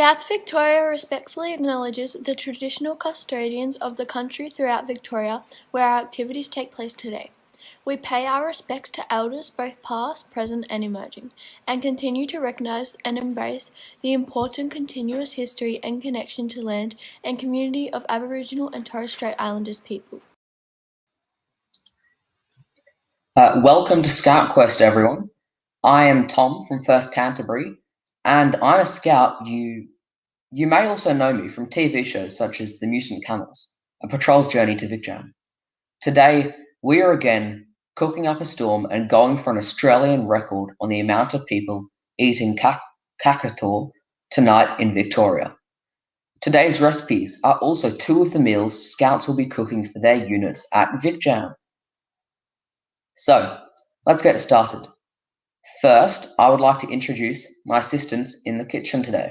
Scouts Victoria respectfully acknowledges the traditional custodians of the country throughout Victoria where our activities take place today. We pay our respects to elders both past, present and emerging, and continue to recognise and embrace the important continuous history and connection to land and community of Aboriginal and Torres Strait Islanders people. Welcome to Scout Quest, everyone. I am Tom from First Canterbury, and I'm a scout. You may also know me from TV shows such as The Mutant Camels, a patrol's journey to Vic Jam. Today, we are again cooking up a storm and going for an Australian record on the amount of people eating cacciatore tonight in Victoria. Today's recipes are also two of the meals Scouts will be cooking for their units at Vic Jam. So, let's get started. First, I would like to introduce my assistants in the kitchen today.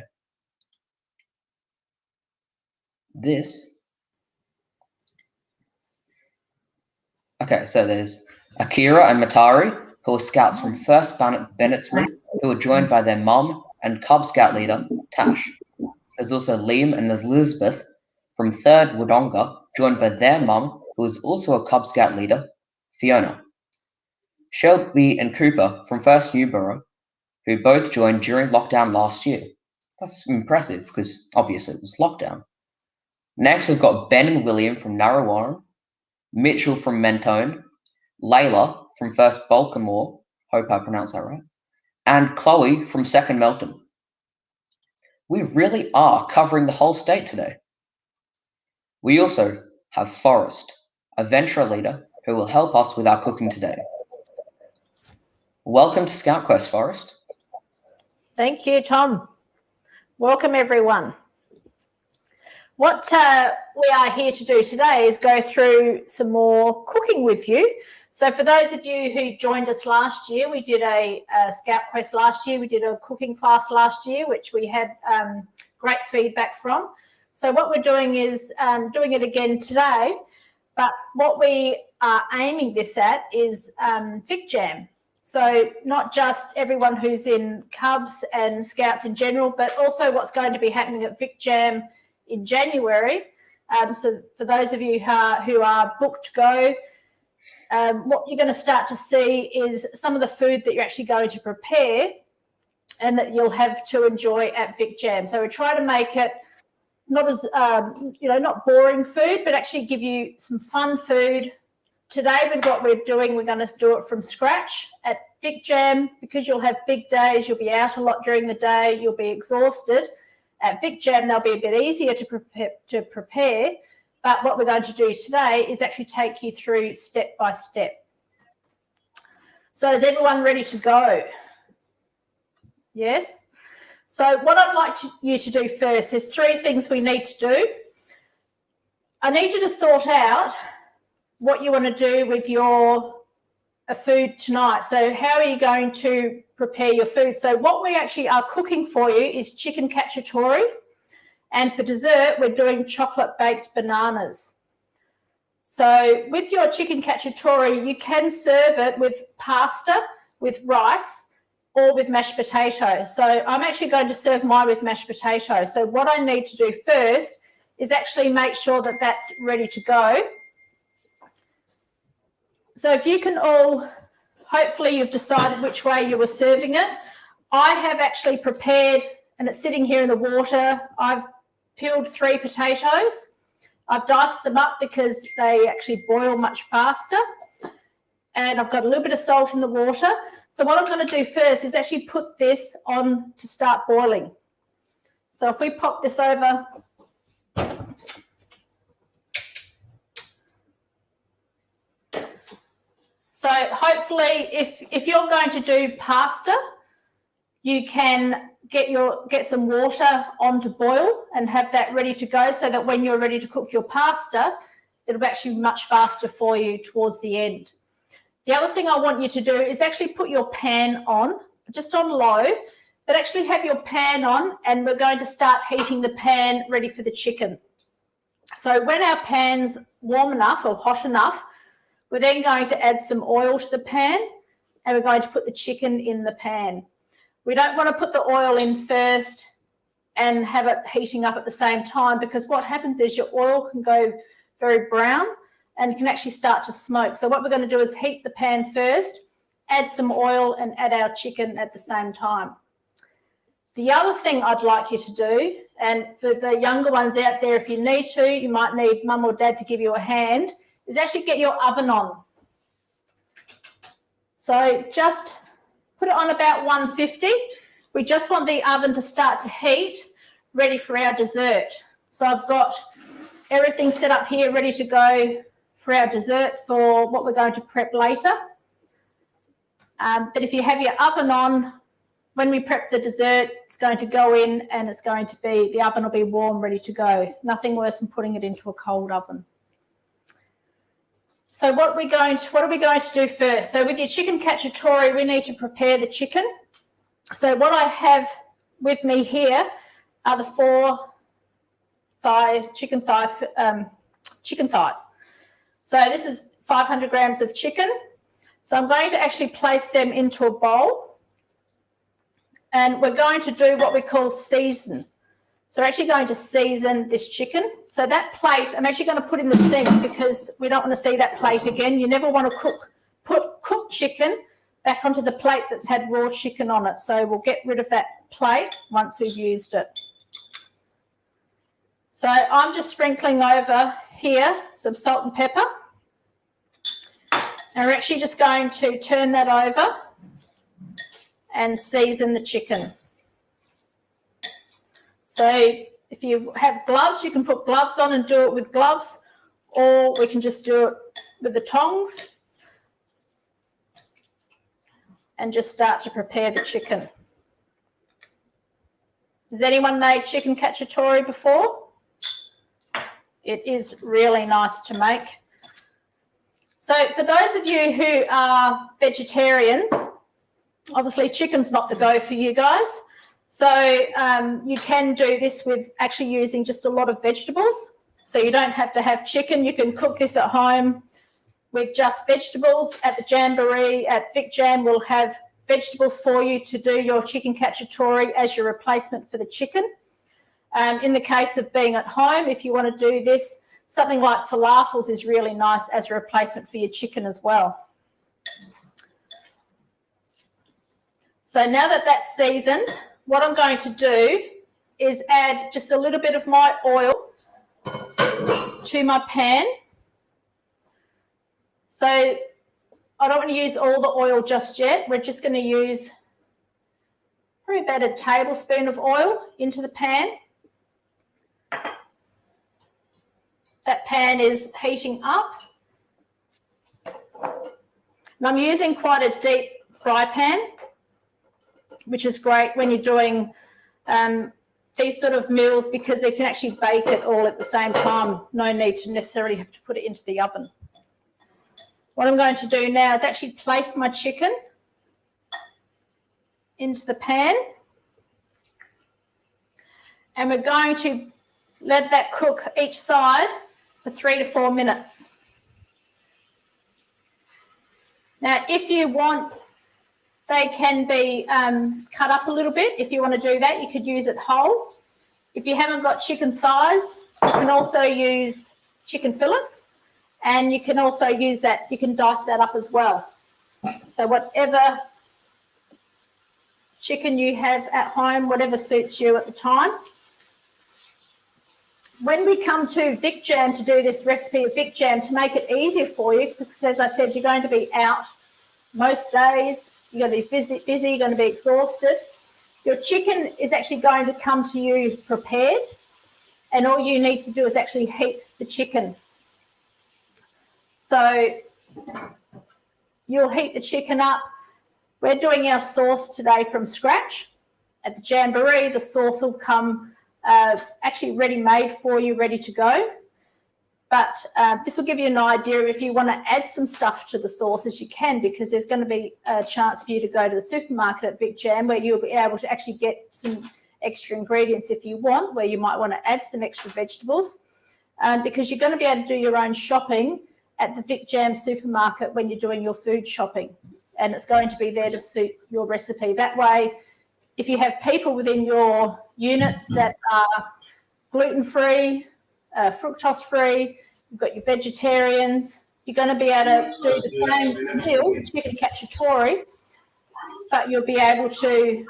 So there's Akira and Matari, who are scouts from First Bennettswood, who are joined by their mum and Cub Scout leader, Tash. There's also Liam and Elizabeth from 3rd Wodonga, joined by their mum, who is also a Cub Scout leader, Fiona. Shelby and Cooper from 1st Newborough, who both joined during lockdown last year. That's impressive because obviously it was lockdown. Next, we've got Ben and William from Narrawarren, Mitchell from Mentone, Layla from 1st Balcomore, hope I pronounced that right, and Chloe from 2nd Melton. We really are covering the whole state today. We also have Forrest, a venture leader who will help us with our cooking today. Welcome to Scout Quest, Forrest. Thank you, Tom. Welcome, everyone. What we are here to do today is go through some more cooking with you. So for those of you who joined us last year, we did a Scout Quest last year. We did a cooking class last year, which we had great feedback from. So what we're doing is doing it again today. But what we are aiming this at is Vic Jam. So not just everyone who's in Cubs and Scouts in general, but also what's going to be happening at Vic Jam in January. So for those of you who are booked to go, what you're going to start to see is some of the food that you're actually going to prepare and that you'll have to enjoy at Vic Jam. So we try to make it not as, not boring food, but actually give you some fun food. Today with what we're doing, we're going to do it from scratch at Vic Jam because you'll have big days. You'll be out a lot during the day. You'll be exhausted. At Vic Jam, they'll be a bit easier to prepare. But what we're going to do today is actually take you through step by step. So is everyone ready to go? Yes? So what I'd like you to do first is 3 things we need to do. I need you to sort out what you want to do with your food tonight. So how are you going to prepare your food? So what we actually are cooking for you is chicken cacciatore. And for dessert, we're doing chocolate baked bananas. So with your chicken cacciatore, you can serve it with pasta, with rice, or with mashed potatoes. So I'm actually going to serve mine with mashed potatoes. So what I need to do first is actually make sure that that's ready to go. So if you can all, hopefully you've decided which way you were serving it. I have actually prepared, and it's sitting here in the water. I've peeled 3 potatoes. I've diced them up because they actually boil much faster. And I've got a little bit of salt in the water. So what I'm going to do first is actually put this on to start boiling. So if we pop this over. So hopefully if you're going to do pasta, you can get some water on to boil and have that ready to go so that when you're ready to cook your pasta, it'll be actually much faster for you towards the end. The other thing I want you to do is actually put your pan on, just on low, but actually have your pan on and we're going to start heating the pan ready for the chicken. So when our pan's warm enough or hot enough, we're then going to add some oil to the pan and we're going to put the chicken in the pan. We don't want to put the oil in first and have it heating up at the same time, because what happens is your oil can go very brown and can actually start to smoke. So what we're going to do is heat the pan first, add some oil and add our chicken at the same time. The other thing I'd like you to do, and for the younger ones out there, if you need to, you might need mum or dad to give you a hand, is actually get your oven on. So just put it on about 150. We just want the oven to start to heat, ready for our dessert. So I've got everything set up here, ready to go for our dessert for what we're going to prep later. But if you have your oven on, when we prep the dessert, it's going to go in and it's going to be, the oven will be warm, ready to go. Nothing worse than putting it into a cold oven. So what are we going to do first? So with your chicken cacciatore, we need to prepare the chicken. So what I have with me here are the chicken thighs. So this is 500 grams of chicken. So I'm going to actually place them into a bowl, and we're going to do what we call season. So we're actually going to season this chicken. So that plate, I'm actually going to put in the sink because we don't want to see that plate again. You never want to put cooked chicken back onto the plate that's had raw chicken on it. So we'll get rid of that plate once we've used it. So I'm just sprinkling over here some salt and pepper. And we're actually just going to turn that over and season the chicken. So if you have gloves, you can put gloves on and do it with gloves, or we can just do it with the tongs and just start to prepare the chicken. Has anyone made chicken cacciatore before? It is really nice to make. So for those of you who are vegetarians, obviously chicken's not the go for you guys. So you can do this with actually using just a lot of vegetables. So you don't have to have chicken. You can cook this at home with just vegetables. At the Jamboree, at Vic Jam, we'll have vegetables for you to do your chicken cacciatore as your replacement for the chicken. In the case of being at home, if you want to do this, something like falafels is really nice as a replacement for your chicken as well. So now that that's seasoned, what I'm going to do is add just a little bit of my oil to my pan. So I don't want to use all the oil just yet. We're just going to use probably about a tablespoon of oil into the pan. That pan is heating up. And I'm using quite a deep fry pan, which is great when you're doing these sort of meals because they can actually bake it all at the same time. No need to necessarily have to put it into the oven. What I'm going to do now is actually place my chicken into the pan, and we're going to let that cook each side for 3 to 4 minutes. Now, if you want, they can be cut up a little bit. If you want to do that, you could use it whole. If you haven't got chicken thighs, you can also use chicken fillets, and you can also use that, you can dice that up as well. So whatever chicken you have at home, whatever suits you at the time. When we come to Vic Jam to do this recipe of Vic Jam, to make it easier for you, because as I said, you're going to be out most days, you're going to be busy, you're going to be exhausted. Your chicken is actually going to come to you prepared, and all you need to do is actually heat the chicken. So you'll heat the chicken up. We're doing our sauce today from scratch. At the Jamboree, the sauce will come actually ready-made for you, ready to go. But this will give you an idea if you want to add some stuff to the sauces, you can, because there's going to be a chance for you to go to the supermarket at Vic Jam where you'll be able to actually get some extra ingredients if you want, where you might want to add some extra vegetables, because you're going to be able to do your own shopping at the Vic Jam supermarket when you're doing your food shopping, and it's going to be there to suit your recipe. That way, if you have people within your units that are gluten-free, fructose-free. You've got your vegetarians. You're going to be able to do the same meal, chicken cacciatore, but you'll be able to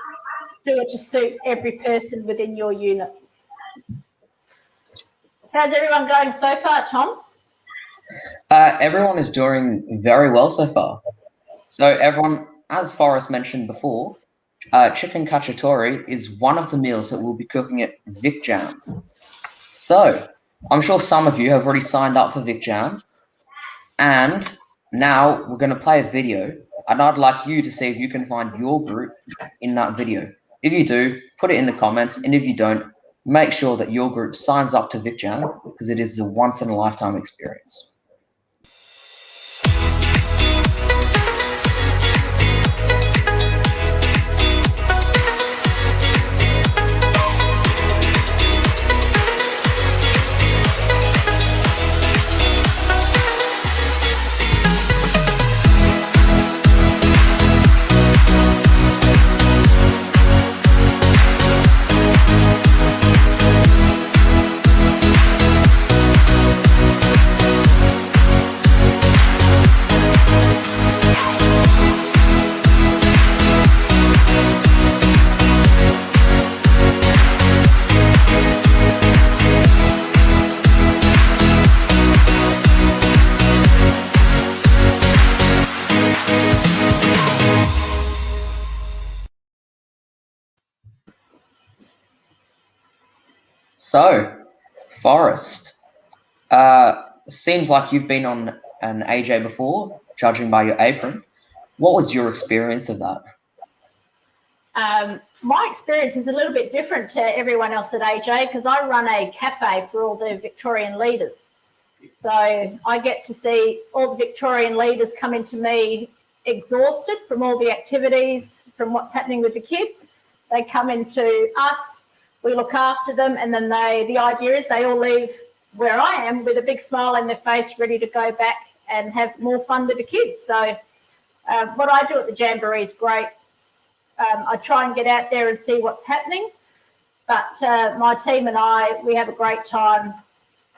do it to suit every person within your unit. How's everyone going so far, Tom? Everyone is doing very well so far. So everyone, as Forrest mentioned before, chicken cacciatore is one of the meals that we'll be cooking at Vic Jam. So I'm sure some of you have already signed up for Vic Jam, and now we're going to play a video, and I'd like you to see if you can find your group in that video. If you do, put it in the comments, and if you don't, make sure that your group signs up to Vic Jam, because it is a once-in-a-lifetime experience. So, Forrest, seems like you've been on an AJ before, judging by your apron. What was your experience of that? My experience is a little bit different to everyone else at AJ because I run a cafe for all the Victorian leaders. So I get to see all the Victorian leaders come into me exhausted from all the activities, from what's happening with the kids. They come into us, we look after them, and then the idea is they all leave where I am with a big smile on their face, ready to go back and have more fun with the kids. So what I do at the Jamboree is great. I try and get out there and see what's happening. But my team and I, we have a great time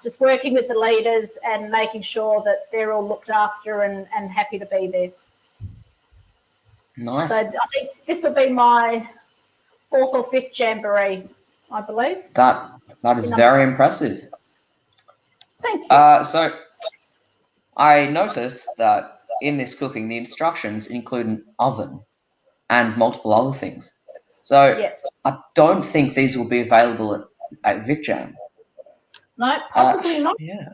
just working with the leaders and making sure that they're all looked after and happy to be there. Nice. So I think this will be my 4th or 5th Jamboree, I believe. That is very impressive. Thank you. So I noticed that in this cooking, the instructions include an oven and multiple other things. So Yes. I don't think these will be available at Vic Jam. No, possibly not. Yeah.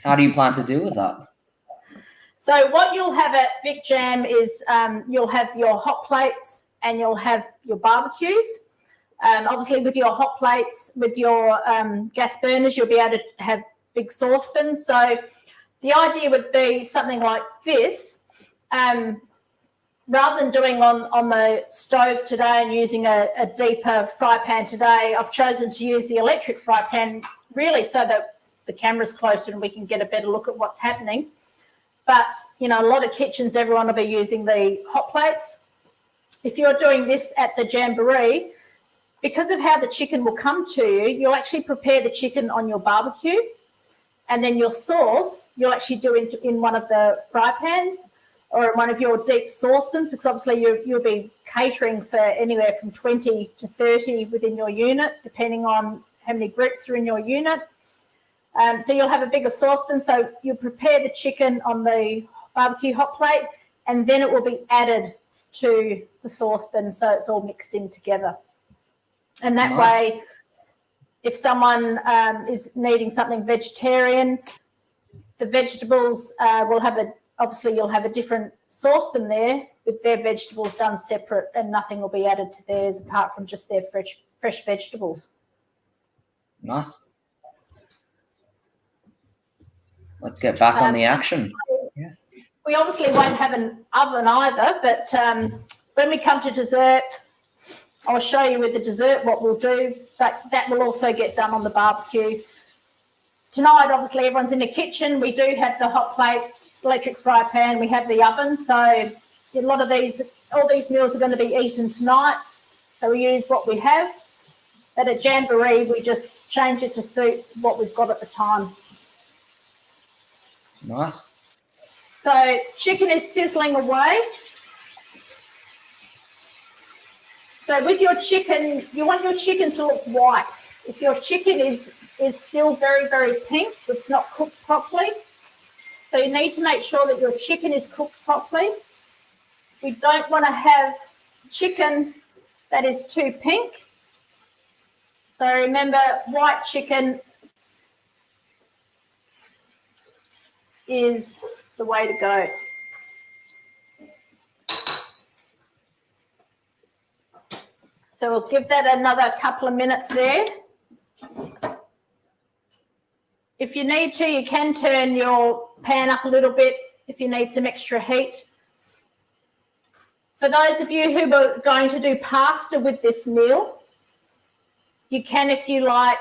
How do you plan to deal with that? So what you'll have at Vic Jam is you'll have your hot plates and you'll have your barbecues. Obviously, with your hot plates, with your gas burners, you'll be able to have big saucepans. So the idea would be something like this. Rather than doing on the stove today and using a deeper fry pan today, I've chosen to use the electric fry pan really so that the camera's closer and we can get a better look at what's happening. But, you know, a lot of kitchens, everyone will be using the hot plates. If you're doing this at the Jamboree, because of how the chicken will come to you, you'll actually prepare the chicken on your barbecue, and then your sauce you'll actually do in one of the fry pans or one of your deep saucepans, because obviously you'll be catering for anywhere from 20 to 30 within your unit, depending on how many groups are in your unit. So you'll have a bigger saucepan. So you prepare the chicken on the barbecue hot plate, and then it will be added to the saucepan, so it's all mixed in together. And that Nice. way, if someone is needing something vegetarian, the vegetables will have obviously you'll have a different saucepan there with their vegetables done separate, and nothing will be added to theirs apart from just their fresh vegetables. Nice. Let's get back on the action. Yeah. We obviously won't have an oven either, but when we come to dessert, I'll show you with the dessert what we'll do, but that will also get done on the barbecue. Tonight, obviously, everyone's in the kitchen. We do have the hot plates, electric fry pan, we have the oven. So a lot of all these meals are going to be eaten tonight. So we use what we have. But at Jamboree, we just change it to suit what we've got at the time. Nice. So chicken is sizzling away. So with your chicken, you want your chicken to look white. If your chicken is still very, very pink, it's not cooked properly. So you need to make sure that your chicken is cooked properly. We don't want to have chicken that is too pink. So remember, white chicken is the way to go. So we'll give that another couple of minutes there. If you need to, you can turn your pan up a little bit if you need some extra heat. For those of you who are going to do pasta with this meal, you can, if you like,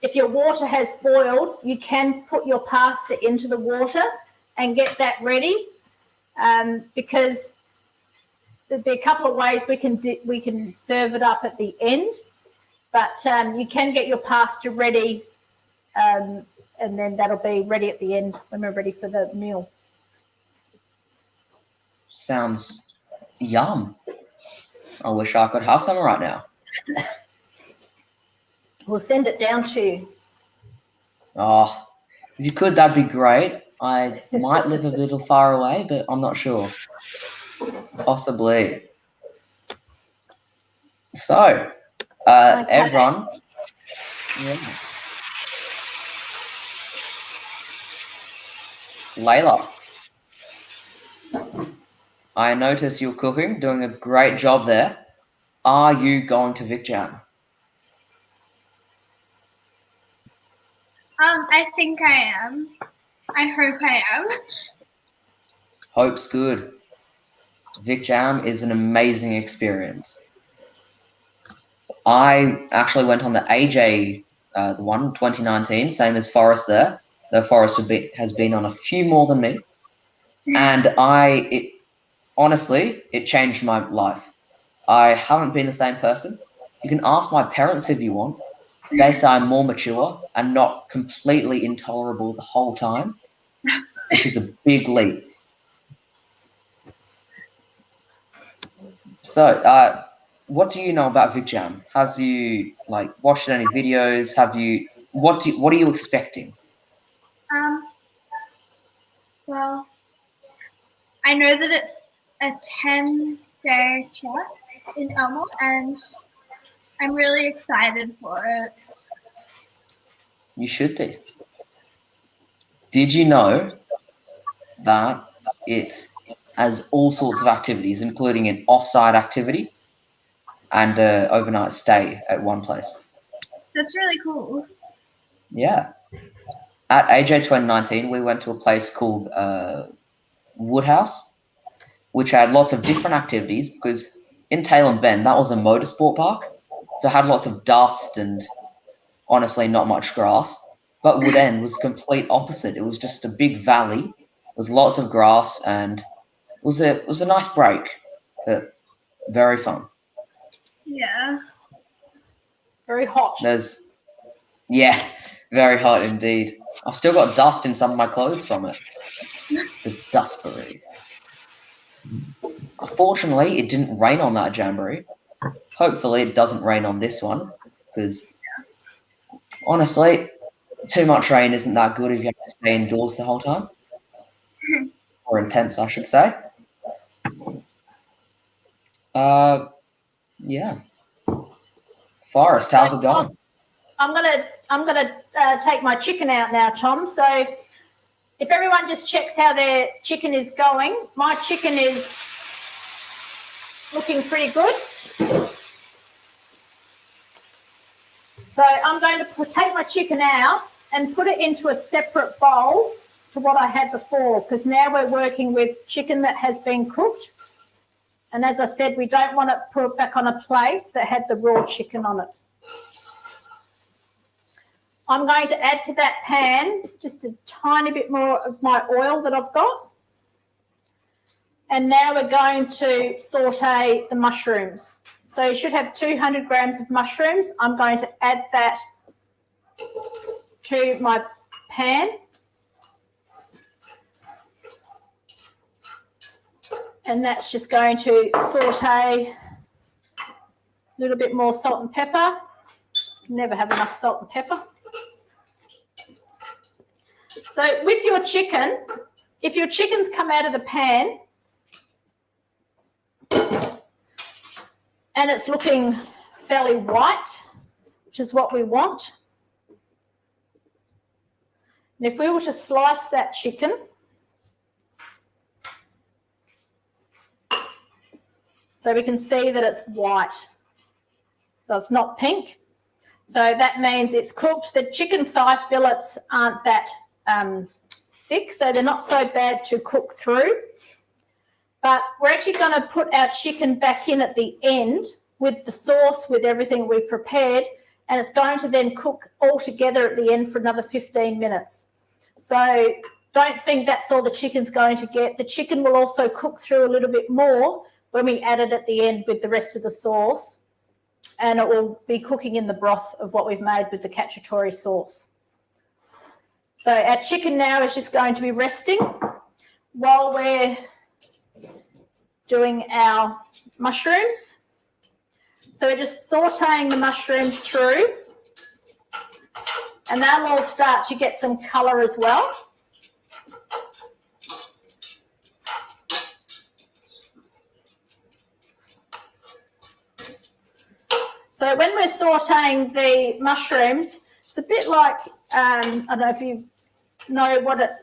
if your water has boiled, you can put your pasta into the water and get that ready, because there'll be a couple of ways we can serve it up at the end, but you can get your pasta ready, and then that'll be ready at the end when we're ready for the meal. Sounds yum. I wish I could have some right now. We'll send it down to you. Oh, if you could, that'd be great. I might live a little far away, but I'm not sure. Possibly. So, Okay. everyone. Yeah. Layla, I notice you're cooking, doing a great job there. Are you going to Vic Jam? I think I am. I hope I am. Hope's good. Vic Jam is an amazing experience. So I actually went on the AJ, the one, 2019, same as Forrest there. Though Forrest has been on a few more than me. And honestly, it changed my life. I haven't been the same person. You can ask my parents if you want. They say I'm more mature and not completely intolerable the whole time, which is a big leap. So, what do you know about Vic Jam? Have you watched any videos? What are you expecting? Well, I know that it's a 10-day trip in Elmo, and I'm really excited for it. You should be. Did you know that it has all sorts of activities, including an off-site activity and an overnight stay at one place? That's really cool. Yeah. At AJ 2019, we went to a place called Woodhouse, which had lots of different activities, because in Tailem Bend, that was a motorsport park, so it had lots of dust and honestly not much grass. But Wood End was complete opposite. It was just a big valley with lots of grass, and it was a nice break, but very fun. Yeah. Very hot. Yeah, very hot indeed. I've still got dust in some of my clothes from it. The dustberry. Unfortunately, it didn't rain on that jamboree. Hopefully, it doesn't rain on this one, because honestly, too much rain isn't that good if you have to stay indoors the whole time. Or intense, I should say. Yeah. Forrest, how's it going? I'm gonna take my chicken out now, Tom. So if everyone just checks how their chicken is going, my chicken is looking pretty good. So I'm going to take my chicken out and put it into a separate bowl to what I had before, because now we're working with chicken that has been cooked. And as I said, we don't want to put it back on a plate that had the raw chicken on it. I'm going to add to that pan just a tiny bit more of my oil that I've got. And now we're going to saute the mushrooms. So you should have 200 grams of mushrooms. I'm going to add that to my pan. And that's just going to saute a little bit more salt and pepper. Never have enough salt and pepper. So with your chicken, if your chicken's come out of the pan and it's looking fairly white, which is what we want, and if we were to slice that chicken, so we can see that it's white, so it's not pink. So that means it's cooked. The chicken thigh fillets aren't that thick, so they're not so bad to cook through. But we're actually going to put our chicken back in at the end with the sauce, with everything we've prepared, and it's going to then cook all together at the end for another 15 minutes. So don't think that's all the chicken's going to get. The chicken will also cook through a little bit more when we add it at the end with the rest of the sauce, and it will be cooking in the broth of what we've made with the cacciatore sauce. So our chicken now is just going to be resting while we're doing our mushrooms. So we're just sauteing the mushrooms through, and they'll all start to get some colour as well. So when we're sauteing the mushrooms, it's a bit like, I don't know if you know what a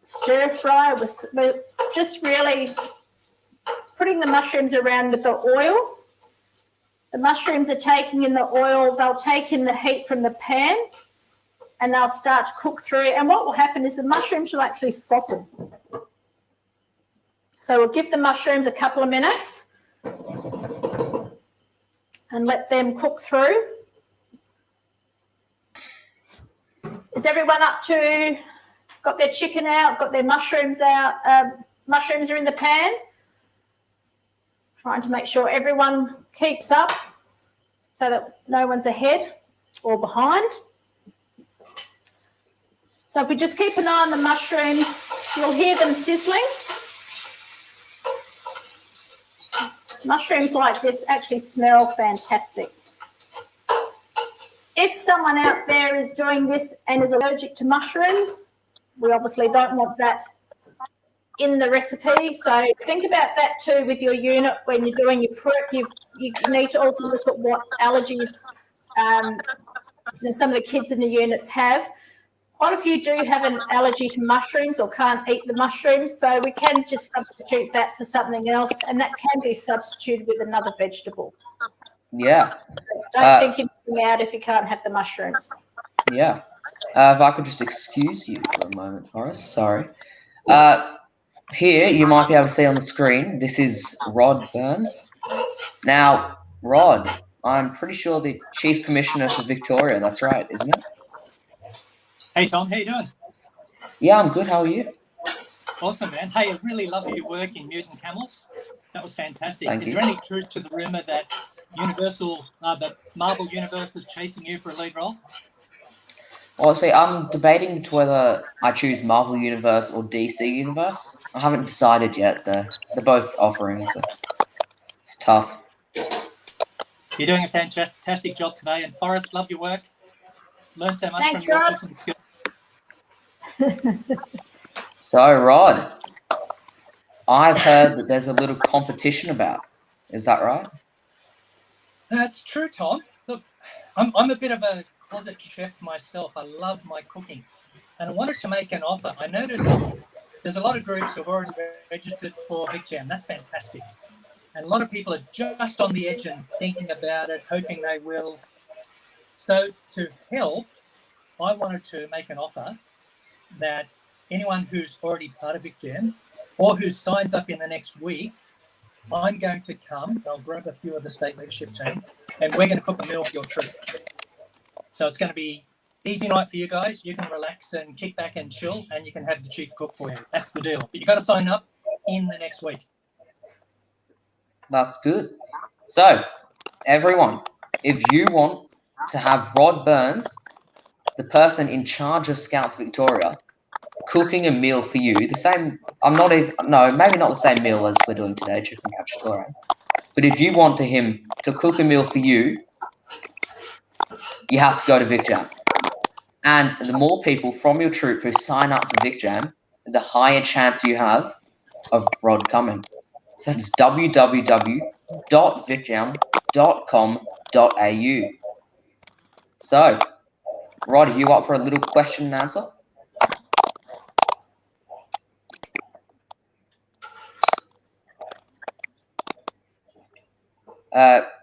stir fry was. We're just really putting the mushrooms around with the oil. The mushrooms are taking in the oil, they'll take in the heat from the pan, and they'll start to cook through. And what will happen is the mushrooms will actually soften. So we'll give the mushrooms a couple of minutes and let them cook through. Is everyone up to, got their chicken out, got their mushrooms out? Mushrooms are in the pan. Trying to make sure everyone keeps up so that no one's ahead or behind. So if we just keep an eye on the mushrooms, you'll hear them sizzling. Mushrooms like this actually smell fantastic. If someone out there is doing this and is allergic to mushrooms, we obviously don't want that in the recipe. So think about that too with your unit when you're doing your prep. You need to also look at what allergies some of the kids in the units have. Quite a few do have an allergy to mushrooms or can't eat the mushrooms, so we can just substitute that for something else, and that can be substituted with another vegetable. Yeah. Don't think you're missing out if you can't have the mushrooms. Yeah. If I could just excuse you for a moment, Forrest. Sorry. Here, you might be able to see on the screen, this is Rod Burns. Now, Rod, I'm pretty sure the Chief Commissioner for Victoria, that's right, isn't it? Hey, Tom, how you doing? Yeah, I'm good. How are you? Awesome, man. Hey, I really love your work in Mutant Camels. That was fantastic. Thank you. Is there any truth to the rumour that the Marvel Universe is chasing you for a lead role? Well, see, I'm debating whether I choose Marvel Universe or DC Universe. I haven't decided yet. They're both offering, so it's tough. You're doing a fantastic job today, and Forrest, love your work. Learn so much Thanks, from your Rod. cooking skills. So, Rod, I've heard that there's a little competition about. Is that right? That's true, Tom. Look, I'm a bit of a closet chef myself. I love my cooking, and I wanted to make an offer. I noticed there's a lot of groups who've already registered for Vic Jam. That's fantastic. And a lot of people are just on the edge and thinking about it, hoping they will. So to help, I wanted to make an offer that anyone who's already part of Vic Jam or who signs up in the next week, I'm going to come, I'll grab a few of the state leadership team, and we're going to cook a meal for your troop. So it's going to be easy night for you guys. You can relax and kick back and chill, and you can have the chief cook for you. That's the deal. But you've got to sign up in the next week. That's good. So, everyone, if you want to have Rod Burns, the person in charge of Scouts Victoria, cooking a meal for you, the same, maybe not the same meal as we're doing today, chicken cacciatore, but if you want him to cook a meal for you, you have to go to Vic Jam. And the more people from your troop who sign up for Vic Jam, the higher chance you have of Rod coming. So it's www.vicjam.com.au. So, Rod, are you up for a little question and answer?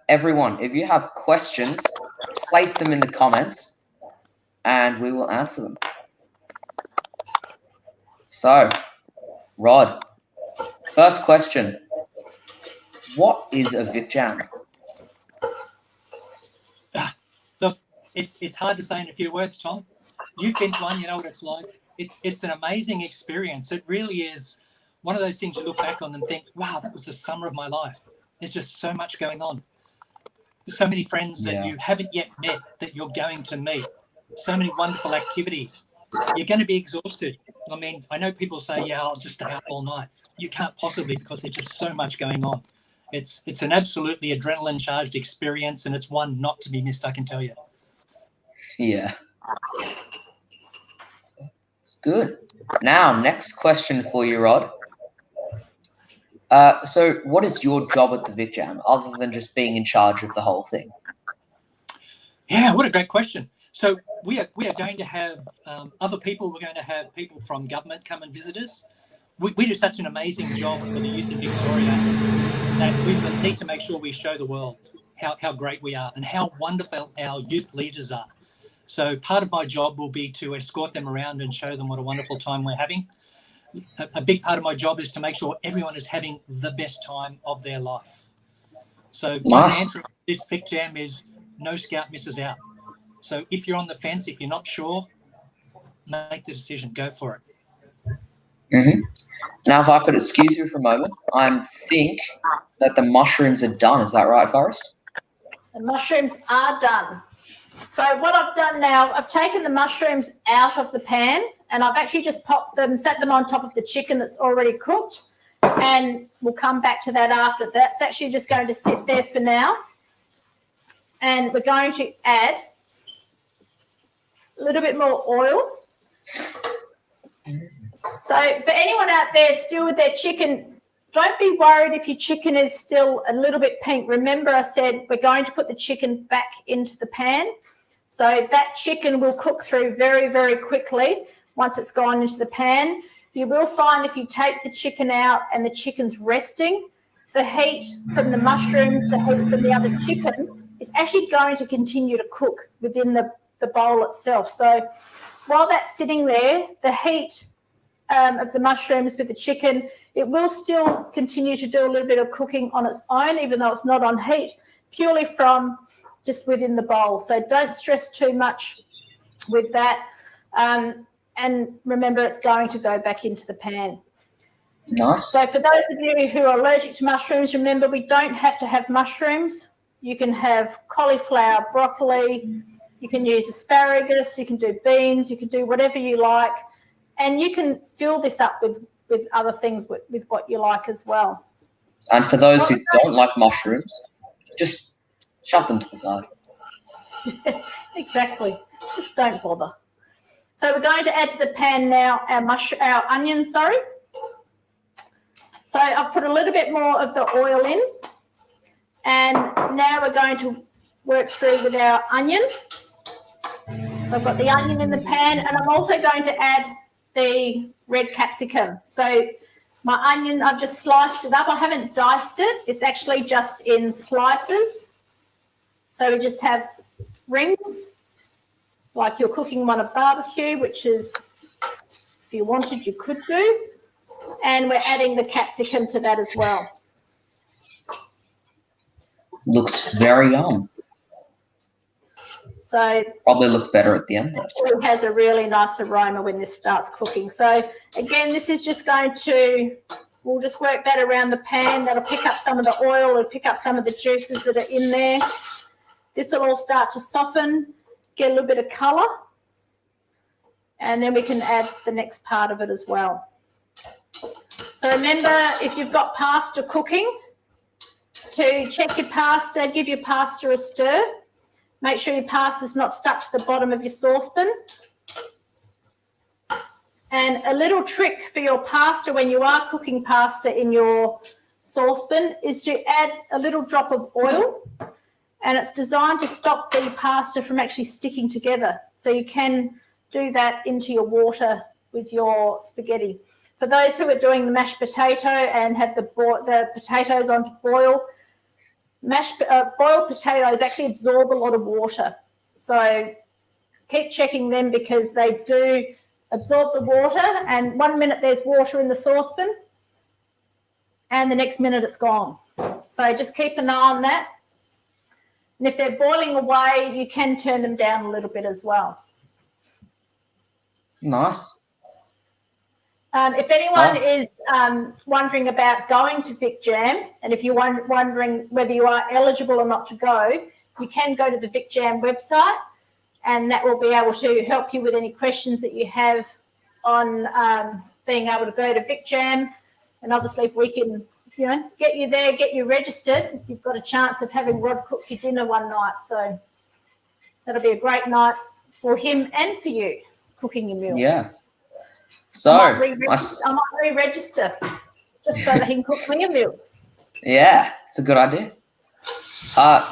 Everyone, if you have questions, place them in the comments and we will answer them. So, Rod, first question. What is a Vic Jam? Look, it's hard to say in a few words, Tom. You've been to one, you know what it's like. It's an amazing experience. It really is one of those things you look back on and think, wow, that was the summer of my life. There's just so much going on. There's so many friends that you haven't yet met that you're going to meet. So many wonderful activities. You're going to be exhausted. I mean, I know people say, yeah, I'll just stay up all night. You can't possibly because there's just so much going on. It's an absolutely adrenaline-charged experience, and it's one not to be missed, I can tell you. Yeah. It's good. Now, next question for you, Rod. So what is your job at the Vic Jam, other than just being in charge of the whole thing? Yeah, what a great question. So we are going to have other people. We're going to have people from government come and visit us. We do such an amazing job for the youth in Victoria that we need to make sure we show the world how great we are and how wonderful our youth leaders are. So part of my job will be to escort them around and show them what a wonderful time we're having. A big part of my job is to make sure everyone is having the best time of their life. So my answer to this Vic Jam is no scout misses out. So if you're on the fence, if you're not sure, make the decision. Go for it. Mm-hmm. Now, if I could excuse you for a moment, I think that the mushrooms are done. Is that right, Forrest? The mushrooms are done. So what I've done now, I've taken the mushrooms out of the pan and I've actually just set them on top of the chicken that's already cooked, and we'll come back to that after. That's actually just going to sit there for now. And we're going to add a little bit more oil. So for anyone out there still with their chicken, don't be worried if your chicken is still a little bit pink. Remember, I said we're going to put the chicken back into the pan. So that chicken will cook through very, very quickly once it's gone into the pan. You will find if you take the chicken out and the chicken's resting, the heat from the mushrooms, the heat from the other chicken is actually going to continue to cook within the bowl itself. So while that's sitting there, the heat of the mushrooms with the chicken, it will still continue to do a little bit of cooking on its own, even though it's not on heat, purely from just within the bowl. So don't stress too much with that. And remember, it's going to go back into the pan. Nice. So for those of you who are allergic to mushrooms, remember, we don't have to have mushrooms. You can have cauliflower, broccoli, you can use asparagus, you can do beans, you can do whatever you like. And you can fill this up with other things with what you like as well. And for those who don't like mushrooms, just shove them to the side. Exactly. Just don't bother. So we're going to add to the pan now our onions, So I've put a little bit more of the oil in. And now we're going to work through with our onion. I've got the onion in the pan, and I'm also going to add the red capsicum. So my onion, I've just sliced it up. I haven't diced it. It's actually just in slices. So we just have rings, like you're cooking one of barbecue, which is, if you wanted, you could do. And we're adding the capsicum to that as well. Looks very yum. So probably look better at the end though. It has a really nice aroma when this starts cooking. So again, this is just going to we'll just work that around the pan. That'll pick up some of the oil, it'll pick up some of the juices that are in there. This will all start to soften, get a little bit of colour, and then we can add the next part of it as well. So remember, if you've got pasta cooking, to check your pasta, give your pasta a stir. Make sure your pasta's not stuck to the bottom of your saucepan. And a little trick for your pasta when you are cooking pasta in your saucepan is to add a little drop of oil, and it's designed to stop the pasta from actually sticking together. So you can do that into your water with your spaghetti. For those who are doing the mashed potato and have the potatoes on to boil, boiled potatoes actually absorb a lot of water. So keep checking them because they do absorb the water, and 1 minute there's water in the saucepan and the next minute it's gone. So just keep an eye on that. And if they're boiling away, you can turn them down a little bit as well. Nice. If anyone is wondering about going to Vic Jam, and if you're wondering whether you are eligible or not to go, you can go to the Vic Jam website, and that will be able to help you with any questions that you have on being able to go to Vic Jam. And obviously, if we can, get you there, get you registered, you've got a chance of having Rod cook your dinner one night. So that'll be a great night for him and for you, cooking your meal. Yeah. So I might re-register just so that he can cook me a meal. Yeah, it's a good idea.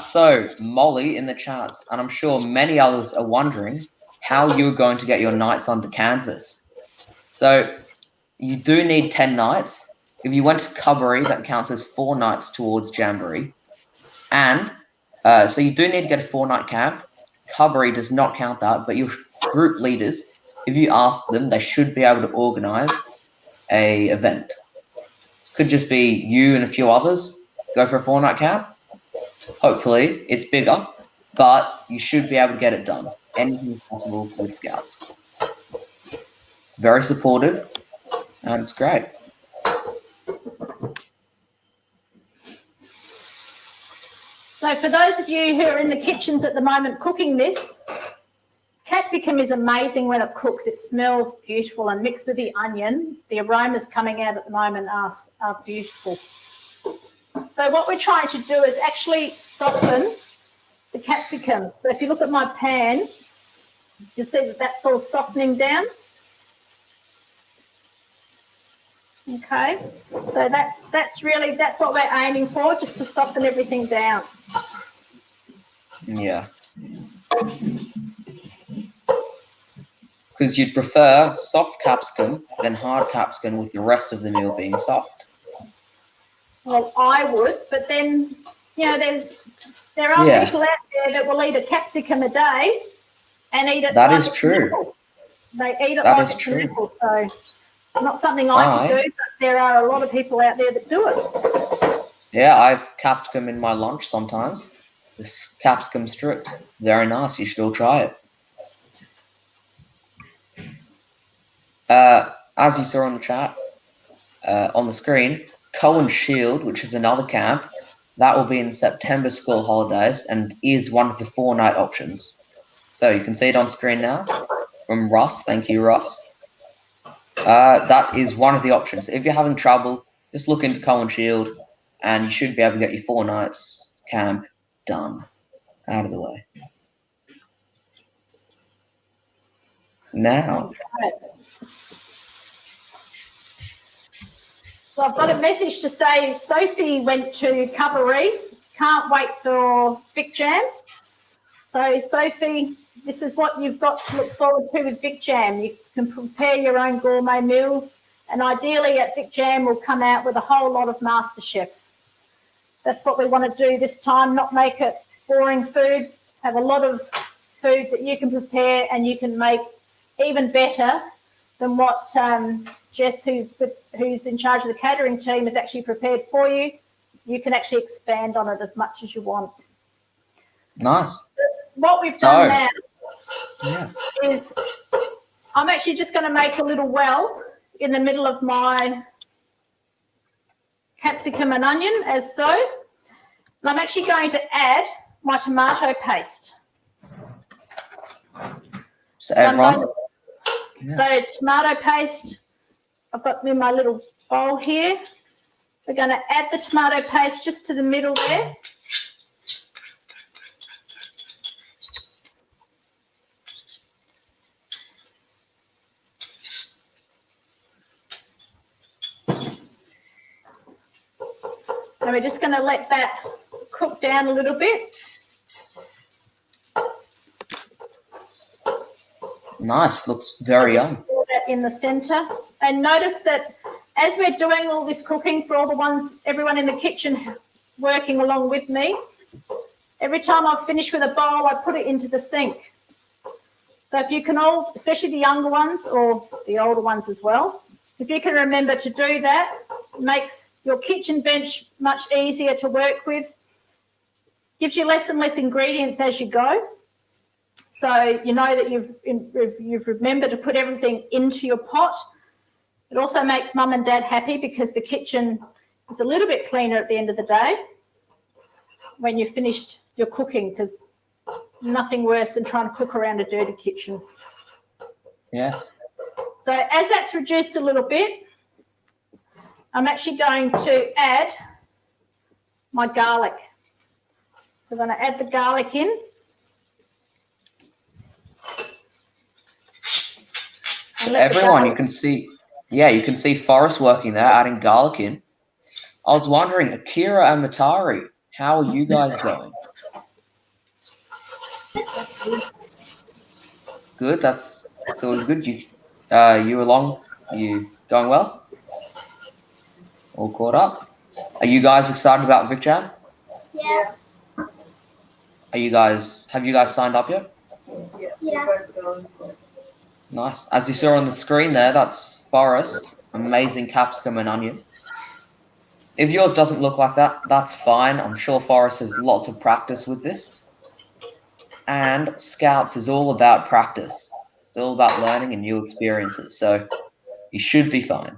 So Molly in the chats, and I'm sure many others are wondering how you're going to get your nights onto canvas. So you do need 10 nights. If you went to Cubbery, that counts as 4 nights towards Jamboree. And so you do need to get a 4-night camp. Cubbery does not count that, but your group leaders, if you ask them, they should be able to organise a event. Could just be you and a few others go for a 4-night camp. Hopefully it's bigger, but you should be able to get it done. Anything is possible with Scouts. Very supportive, and it's great. So for those of you who are in the kitchens at the moment cooking this, capsicum is amazing when it cooks. It smells beautiful, and mixed with the onion, the aromas coming out at the moment are beautiful. So what we're trying to do is actually soften the capsicum. So if you look at my pan, you'll see that that's all softening down. Okay, so that's what we're aiming for, just to soften everything down. Yeah. Because you'd prefer soft capsicum than hard capsicum with the rest of the meal being soft. Well, I would, but then, there are people out there that will eat a capsicum a day and eat it. That is true. They eat it like a nipple, so not something I can do, but there are a lot of people out there that do it. Yeah, I've capsicum in my lunch sometimes. This capsicum strips, very nice. You should all try it. As you saw on the chat, on the screen, Cohen Shield, which is another camp, that will be in September school holidays and is one of the 4-night options. So you can see it on screen now from Ross. Thank you, Ross. That is one of the options. If you're having trouble, just look into Cohen Shield and you should be able to get your 4 nights camp done. Out of the way. Now. So I've got a message to say Sophie went to Cubbery. Can't wait for Vic Jam. So Sophie, this is what you've got to look forward to with Vic Jam. You can prepare your own gourmet meals, and ideally at Vic Jam we'll come out with a whole lot of master chefs. That's what we want to do this time, not make it boring food, have a lot of food that you can prepare and you can make even better than what Jess, who's in charge of the catering team, has actually prepared for you. You can actually expand on it as much as you want. Nice. What we've done now is I'm actually just going to make a little well in the middle of my capsicum and onion as so. And I'm actually going to add my tomato paste. So everyone, So tomato paste, I've got in my little bowl here. We're going to add the tomato paste just to the middle there. And we're just going to let that cook down a little bit. nice. Looks very yummy. Pour that in the centre. And notice that as we're doing all this cooking for all the ones, everyone in the kitchen working along with me, every time I finish with a bowl, I put it into the sink. So if you can all, especially the younger ones or the older ones as well, if you can remember to do that, it makes your kitchen bench much easier to work with, gives you less and less ingredients as you go. So you know that you've remembered to put everything into your pot. It also makes mum and dad happy because the kitchen is a little bit cleaner at the end of the day when you've finished your cooking, because nothing worse than trying to cook around a dirty kitchen. Yes. So as that's reduced a little bit, I'm actually going to add my garlic. So I'm going to add the garlic in. Everyone, you can see Forrest working there, adding garlic in. I was wondering, Akira and Matari, how are you guys going? Good, that's always good. You going well? All caught up? Are you guys excited about Vic Jam? Yeah. Have you guys signed up yet? Yes. Nice. As you saw on the screen there, that's Forrest. Amazing capsicum and onion. If yours doesn't look like that, that's fine. I'm sure Forrest has lots of practice with this. And Scouts is all about practice. It's all about learning and new experiences. So you should be fine.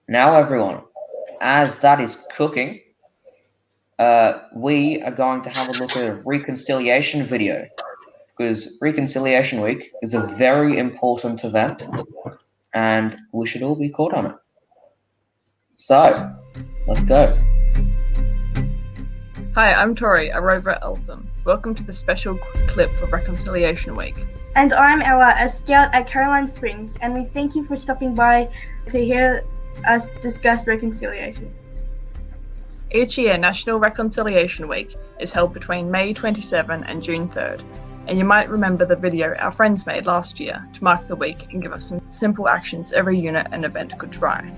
Now, everyone, as that is cooking, we are going to have a look at a reconciliation video, because Reconciliation Week is a very important event and we should all be caught on it. So, let's go. Hi, I'm Tori, a rover at Eltham. Welcome to the special clip for Reconciliation Week. And I'm Ella, a scout at Caroline Springs, and we thank you for stopping by to hear us discuss reconciliation. Each year, National Reconciliation Week is held between May 27 and June 3rd, and you might remember the video our friends made last year to mark the week and give us some simple actions every unit and event could try.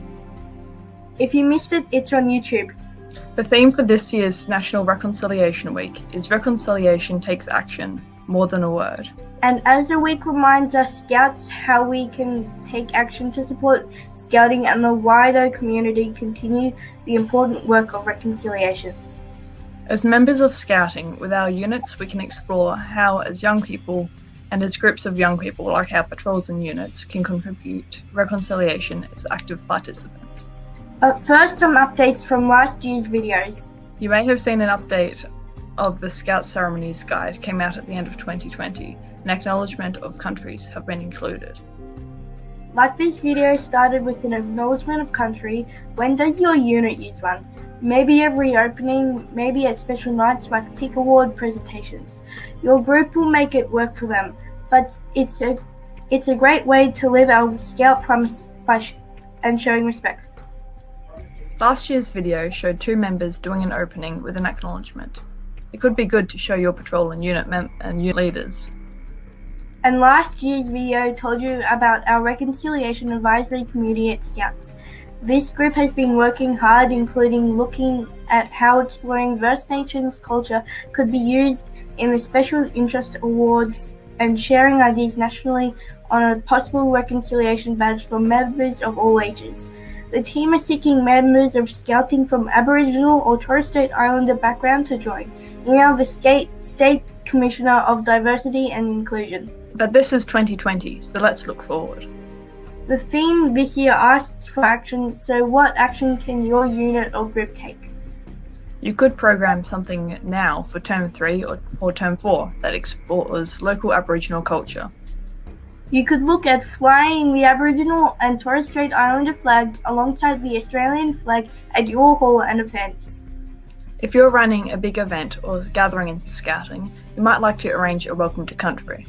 If you missed it, it's on YouTube. The theme for this year's National Reconciliation Week is Reconciliation Takes Action, More Than a Word. And as the week reminds us Scouts how we can take action to support Scouting and the wider community continue the important work of reconciliation. As members of Scouting, with our units we can explore how, as young people and as groups of young people like our patrols and units, can contribute to reconciliation as active participants. But first, some updates from last year's videos. You may have seen an update of the Scout Ceremonies Guide came out at the end of 2020. An acknowledgement of countries have been included. Like this video started with an acknowledgement of country, when does your unit use one? Maybe every opening, maybe at special nights like Peak Award presentations. Your group will make it work for them, but it's a great way to live our Scout promise and showing respect. Last year's video showed 2 members doing an opening with an acknowledgement. It could be good to show your patrol and unit leaders. And last year's video told you about our Reconciliation Advisory Committee at Scouts. This group has been working hard, including looking at how exploring First Nations culture could be used in the Special Interest Awards and sharing ideas nationally on a possible reconciliation badge for members of all ages. The team is seeking members of Scouting from Aboriginal or Torres Strait Islander background to join. Email the State Commissioner of Diversity and Inclusion. But this is 2020, so let's look forward. The theme this year asks for action, so what action can your unit or group take? You could program something now for Term 3 or Term 4 that explores local Aboriginal culture. You could look at flying the Aboriginal and Torres Strait Islander flags alongside the Australian flag at your hall and events. If you're running a big event or gathering and scouting, you might like to arrange a welcome to country.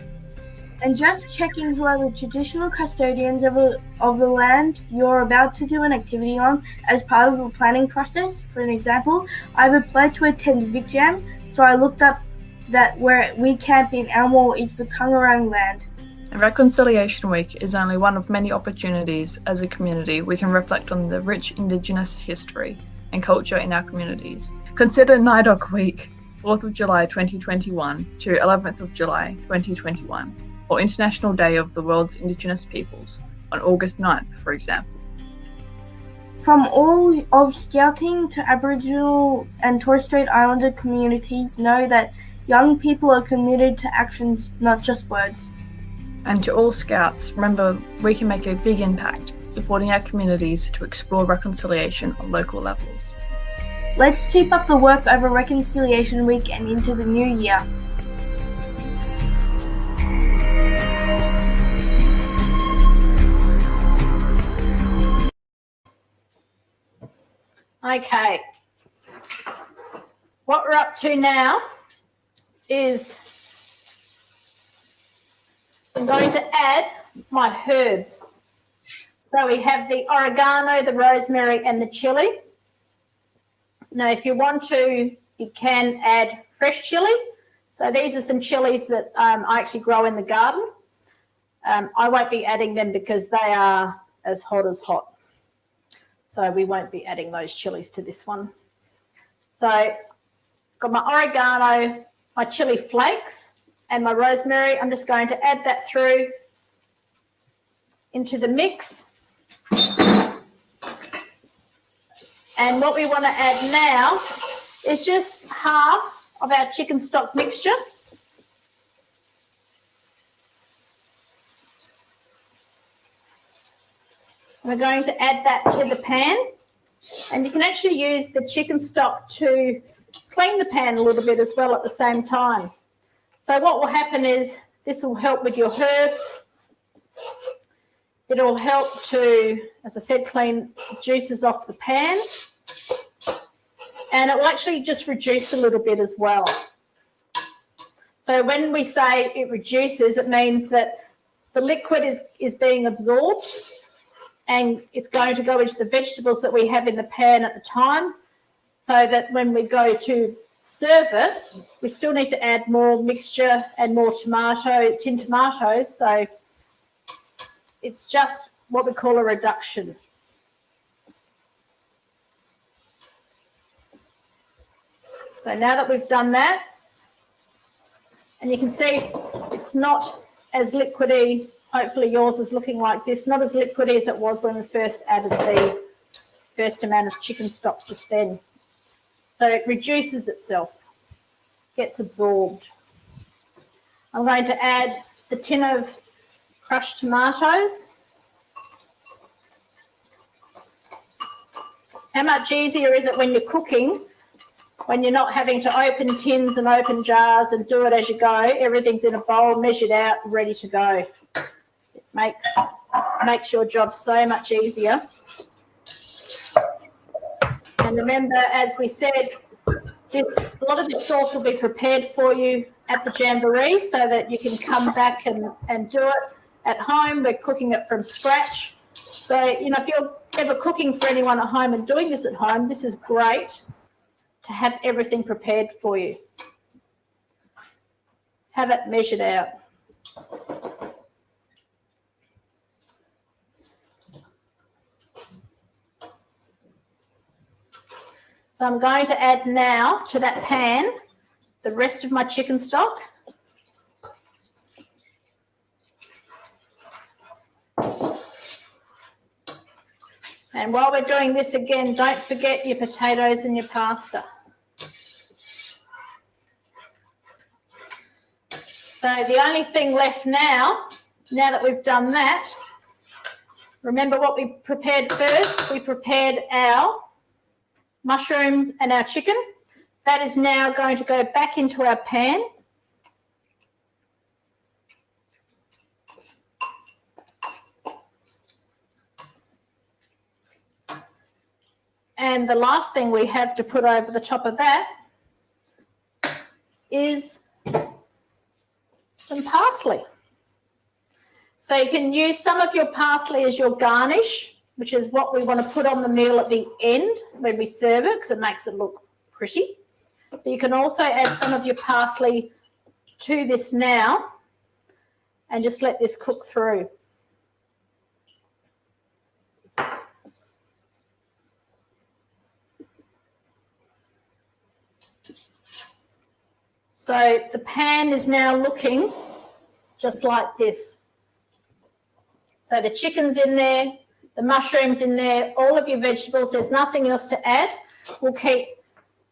And just checking who are the traditional custodians of the land you're about to do an activity on as part of the planning process. For an example, I've applied to attend Vic Jam, so I looked up that where we camp in Elmore is the Tungarang land. And Reconciliation Week is only one of many opportunities as a community we can reflect on the rich Indigenous history and culture in our communities. Consider NIDOC Week, 4th of July 2021 to 11th of July 2021, or International Day of the World's Indigenous Peoples on August 9th, for example. From all of Scouting to Aboriginal and Torres Strait Islander communities know that young people are committed to actions, not just words. And to all Scouts, remember we can make a big impact supporting our communities to explore reconciliation on local levels. Let's keep up the work over Reconciliation Week and into the new year. Okay. What we're up to now is I'm going to add my herbs. So we have the oregano, the rosemary, and the chili. Now, if you want to, you can add fresh chili. So these are some chilies that I actually grow in the garden. I won't be adding them because they are as hot. So we won't be adding those chilies to this one. So got my oregano, my chili flakes, and my rosemary. I'm just going to add that through into the mix. And what we want to add now is just half of our chicken stock mixture. We're going to add that to the pan, and you can actually use the chicken stock to clean the pan a little bit as well at the same time. So what will happen is this will help with your herbs. It'll help to, as I said, clean juices off the pan, and it will actually just reduce a little bit as well. So when we say it reduces, it means that the liquid is being absorbed and it's going to go into the vegetables that we have in the pan at the time, so that when we go to serve it, we still need to add more mixture and more tin tomatoes. So it's just what we call a reduction. So now that we've done that, and you can see it's not as liquidy. Hopefully yours is looking like this, not as liquidy as it was when we first added the first amount of chicken stock just then. So it reduces itself, gets absorbed. I'm going to add the tin of crushed tomatoes. How much easier is it when you're cooking, when you're not having to open tins and open jars and do it as you go? Everything's in a bowl, measured out, ready to go. It makes your job so much easier. And remember, as we said, a lot of the sauce will be prepared for you at the Jamboree so that you can come back and do it at home. We're cooking it from scratch. So, if you're ever cooking for anyone at home and doing this at home, this is great to have everything prepared for you. Have it measured out. So I'm going to add now to that pan the rest of my chicken stock. And while we're doing this again, don't forget your potatoes and your pasta. So the only thing left now that we've done that, Remember what we prepared first? We prepared our mushrooms and our chicken. That is now going to go back into our pan. And the last thing we have to put over the top of that is some parsley. So you can use some of your parsley as your garnish, which is what we want to put on the meal at the end when we serve it, because it makes it look pretty. But you can also add some of your parsley to this now and just let this cook through. So the pan is now looking just like this. So the chicken's in there, the mushrooms in there, all of your vegetables, there's nothing else to add. We'll keep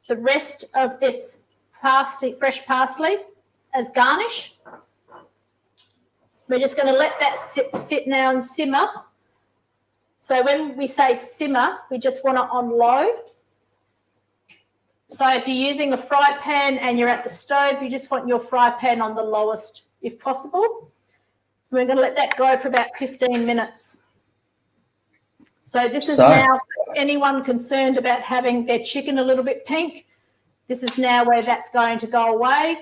the rest of this parsley, fresh parsley, as garnish. We're just going to let that sit now and simmer. So when we say simmer, we just want it on low. So if you're using a fry pan and you're at the stove, you just want your fry pan on the lowest if possible. We're going to let that go for about 15 minutes. So this is now, anyone concerned about having their chicken a little bit pink, this is now where that's going to go away.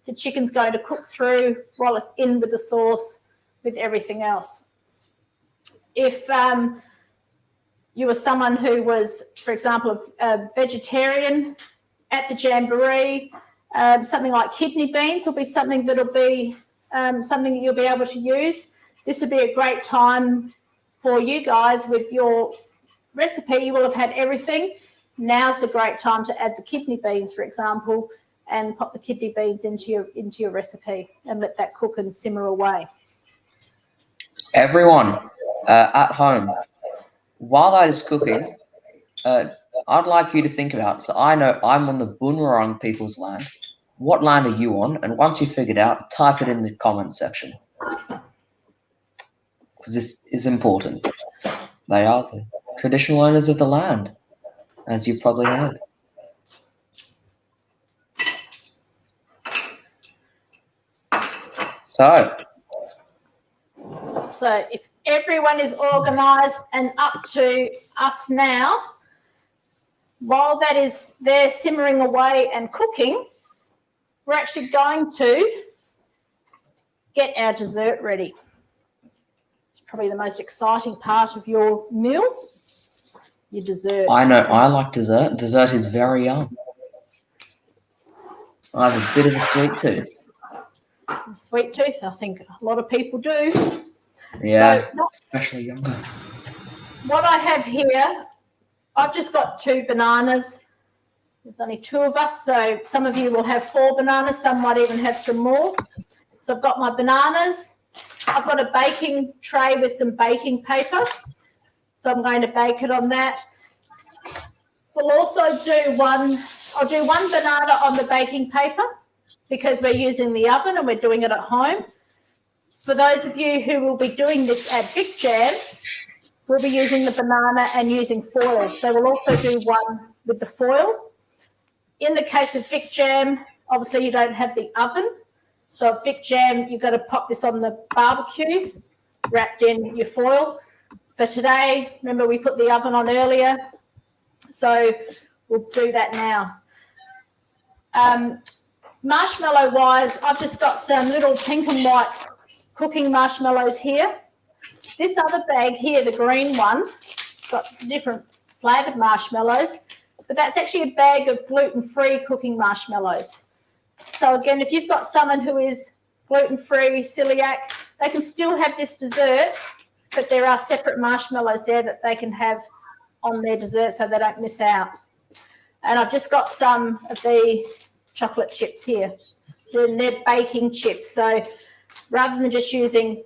The chicken's going to cook through while it's in with the sauce with everything else. If you were someone who was, for example, a vegetarian at the jamboree, something like kidney beans will be something that'll be something that you'll be able to use. This would be a great time for you guys with your recipe. You will have had everything. Now's the great time to add the kidney beans, for example, and pop the kidney beans into your recipe and let that cook and simmer away. Everyone at home, while that is cooking, I'd like you to think about, so I know I'm on the Bunurong people's land. What land are you on? And once you figured out, type it in the comment section. Because this is important. They are the traditional owners of the land, as you've probably heard. So if everyone is organised and up to us now, while that is there simmering away and cooking, we're actually going to get our dessert ready. It's probably the most exciting part of your meal, your dessert. I know, I like dessert. Dessert is very yum. I have a bit of a sweet tooth. Sweet tooth, I think a lot of people do. Yeah, so, especially younger. What I have here, I've just got 2 bananas. There's only 2 of us, so some of you will have 4 bananas. Some might even have some more. So I've got my bananas. I've got a baking tray with some baking paper. So I'm going to bake it on that. We'll also do I'll do 1 banana on the baking paper because we're using the oven and we're doing it at home. For those of you who will be doing this at Vic Jam, we'll be using the banana and using foil. So we'll also do 1 with the foil. In the case of Vic Jam, obviously you don't have the oven. So at Vic Jam, you've got to pop this on the barbecue, wrapped in your foil. For today, remember we put the oven on earlier, so we'll do that now. Marshmallow-wise, I've just got some little pink and white cooking marshmallows here. This other bag here, the green one, got different flavoured marshmallows, but that's actually a bag of gluten-free cooking marshmallows. So again, if you've got someone who is gluten-free, celiac, they can still have this dessert, but there are separate marshmallows there that they can have on their dessert so they don't miss out. And I've just got some of the chocolate chips here. They're baking chips. So rather than just using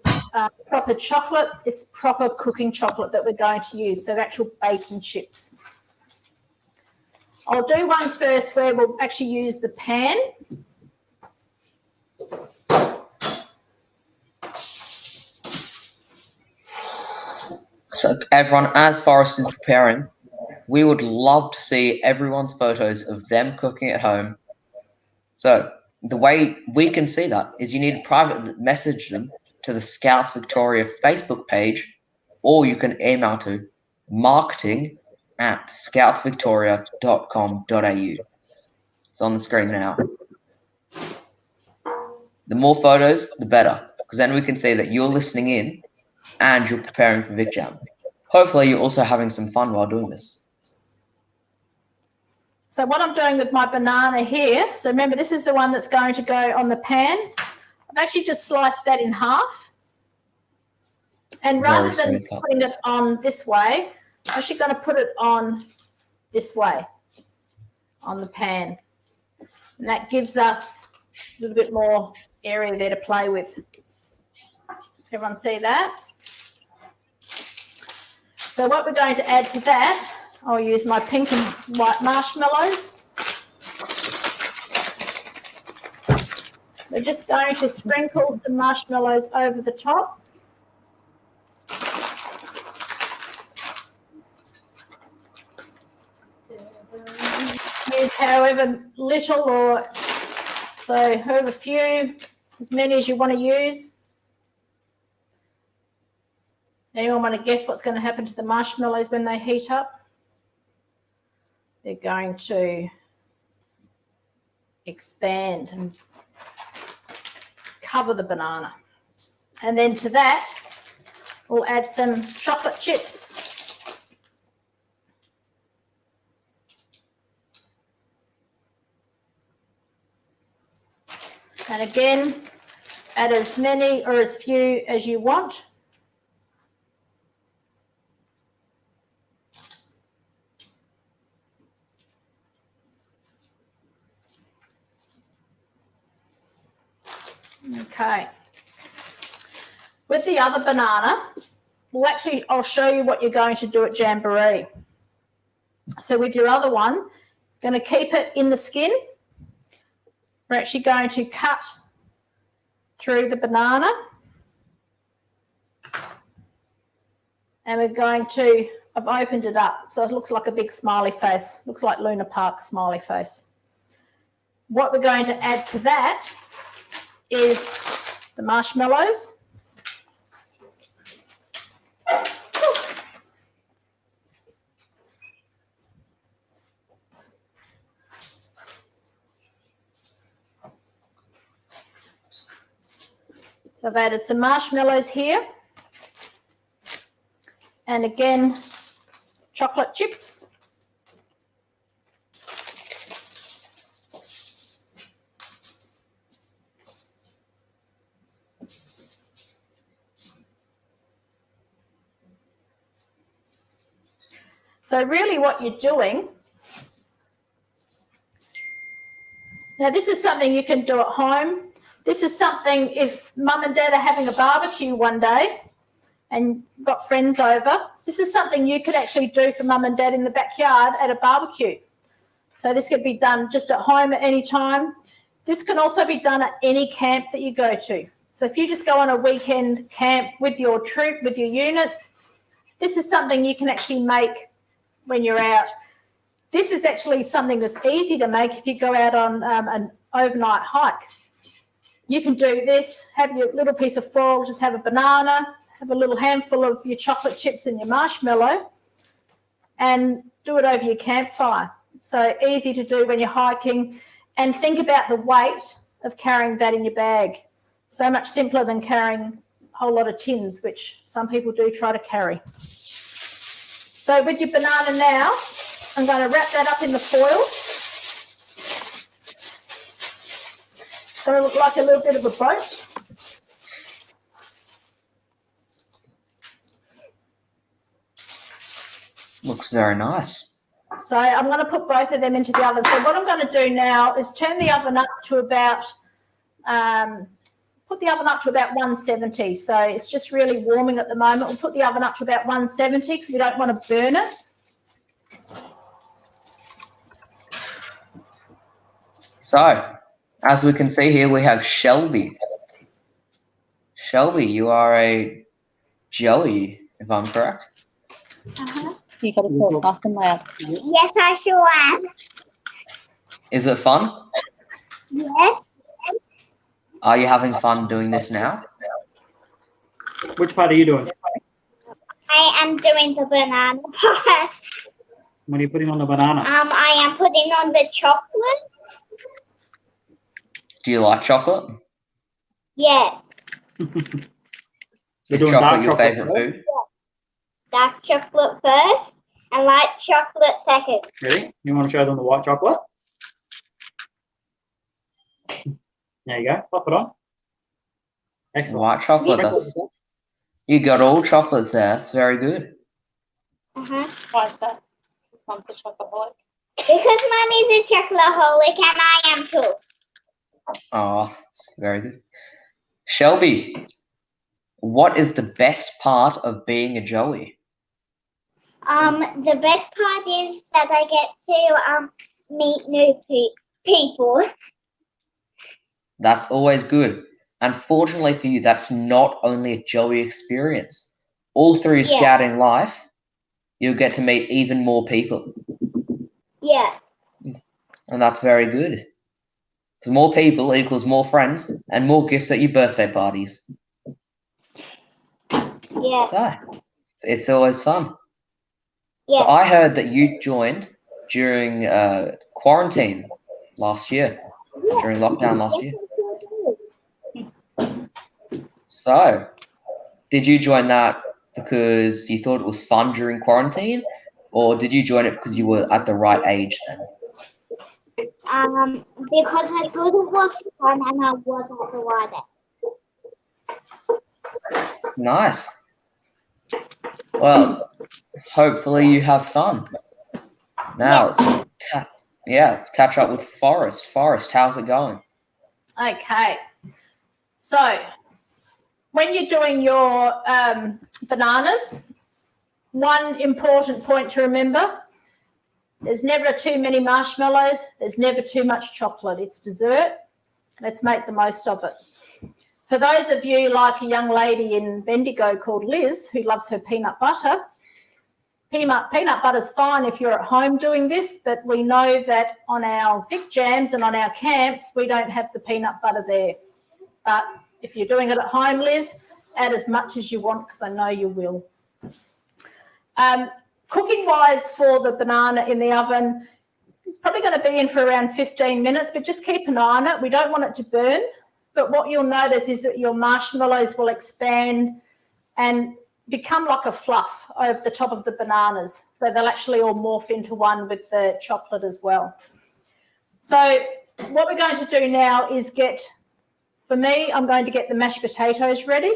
proper chocolate, it's proper cooking chocolate that we're going to use, so actual baking chips. I'll do one first where we'll actually use the pan. So everyone, as Forrest is preparing, we would love to see everyone's photos of them cooking at home. So the way we can see that is you need to private message them to the Scouts Victoria Facebook page, or you can email to marketing@scoutsvictoria.com.au. It's on the screen now. The more photos, the better, because then we can see that you're listening in and you're preparing for Vic Jam. Hopefully, you're also having some fun while doing this. So what I'm doing with my banana here, so remember this is the one that's going to go on the pan. I've actually just sliced that in half. And rather than putting it on this way, I'm actually going to put it on this way on the pan. And that gives us a little bit more area there to play with. Everyone see that? So what we're going to add to that, I'll use my pink and white marshmallows. We're just going to sprinkle some marshmallows over the top. Use however little or so however few, as many as you want to use. Anyone want to guess what's going to happen to the marshmallows when they heat up? They're going to expand and cover the banana. And then to that, we'll add some chocolate chips. And again, add as many or as few as you want. Okay. With the other banana, I'll show you what you're going to do at Jamboree. So with your other one, going to keep it in the skin. We're actually going to cut through the banana. And we're going to, I've opened it up, so it looks like a big smiley face. Looks like Luna Park's smiley face. What we're going to add to that is the marshmallows. So I've added some marshmallows here. And again, chocolate chips. So really what you're doing, now this is something you can do at home. This is something if mum and dad are having a barbecue one day and got friends over, this is something you could actually do for mum and dad in the backyard at a barbecue. So this could be done just at home at any time. This can also be done at any camp that you go to. So if you just go on a weekend camp with your troop, with your units, this is something you can actually make when you're out. This is actually something that's easy to make if you go out on an overnight hike. You can do this, have your little piece of foil, just have a banana, have a little handful of your chocolate chips and your marshmallow, and do it over your campfire. So easy to do when you're hiking. And think about the weight of carrying that in your bag. So much simpler than carrying a whole lot of tins, which some people do try to carry. So with your banana now, I'm going to wrap that up in the foil. It's going to look like a little bit of a boat. Looks very nice. So I'm going to put both of them into the oven. So what I'm going to do now is turn the oven up to about, put the oven up to about 170. So it's just really warming at the moment. We'll put the oven up to about 170 because we don't want to burn it. So, as we can see here, we have Shelby. Shelby, you are a Joey, if I'm correct. You got to talk nice and loud. Yes, I sure am. Is it fun? Yes. Are you having fun doing this now? Which part are you doing? I am doing the banana part. What are you putting on the banana? I am putting on the chocolate. Do you like chocolate? Yes. Is doing chocolate dark your chocolate favorite first? food? Dark chocolate first and light chocolate second. Ready? You want to show them the white chocolate? There you go. Pop it on. Excellent. White chocolate. That's you got all chocolates there. That's very good. Why is that? Mum's a chocoholic. Because Mummy's a chocoholic and I am too. Oh, that's very good. Shelby, what is the best part of being a Joey? The best part is that I get to meet new people. That's always good. Unfortunately for you, that's not only a Joey experience. All through your scouting life, you'll get to meet even more people. Yeah. And that's very good. Because more people equals more friends and more gifts at your birthday parties. Yeah. So, it's always fun. Yeah. So I heard that you joined during quarantine last year, during lockdown last year. So, did you join that because you thought it was fun during quarantine, or did you join it because you were at the right age then? Because I thought it was fun and I was at the right age. Nice. Well, hopefully you have fun. Now let's just let's catch up with Forrest. Forrest, how's it going? Okay. So when you're doing your bananas, one important point to remember, there's never too many marshmallows. There's never too much chocolate. It's dessert. Let's make the most of it. For those of you like a young lady in Bendigo called Liz who loves her peanut butter, peanut butter's fine if you're at home doing this, but we know that on our Vic Jams and on our camps, we don't have the peanut butter there. But if you're doing it at home, Liz, add as much as you want because I know you will. Cooking-wise for the banana in the oven, it's probably going to be in for around 15 minutes, but just keep an eye on it. We don't want it to burn, but what you'll notice is that your marshmallows will expand and become like a fluff over the top of the bananas. So they'll actually all morph into one with the chocolate as well. So what we're going to do now is for me, I'm going to get the mashed potatoes ready.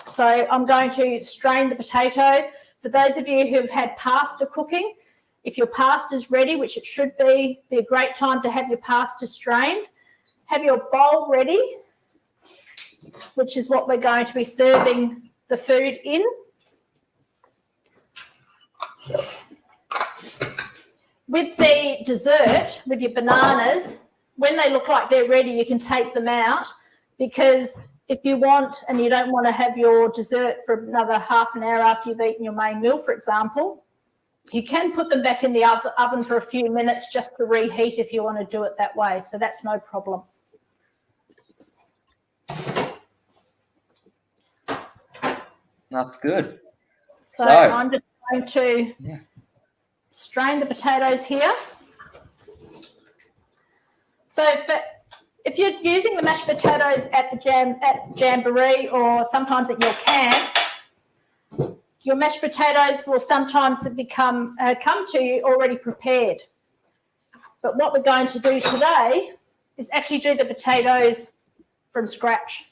So I'm going to strain the potato. For those of you who've had pasta cooking, if your pasta's ready, which it should be a great time to have your pasta strained. Have your bowl ready, which is what we're going to be serving the food in. With the dessert, with your bananas, when they look like they're ready, you can take them out, because if you want and you don't want to have your dessert for another half an hour after you've eaten your main meal, for example, you can put them back in the oven for a few minutes just to reheat if you want to do it that way. So that's no problem. That's good. So I'm just going to strain the potatoes here. So if you're using the mashed potatoes at Jamboree or sometimes at your camps, your mashed potatoes will sometimes come to you already prepared. But what we're going to do today is actually do the potatoes from scratch.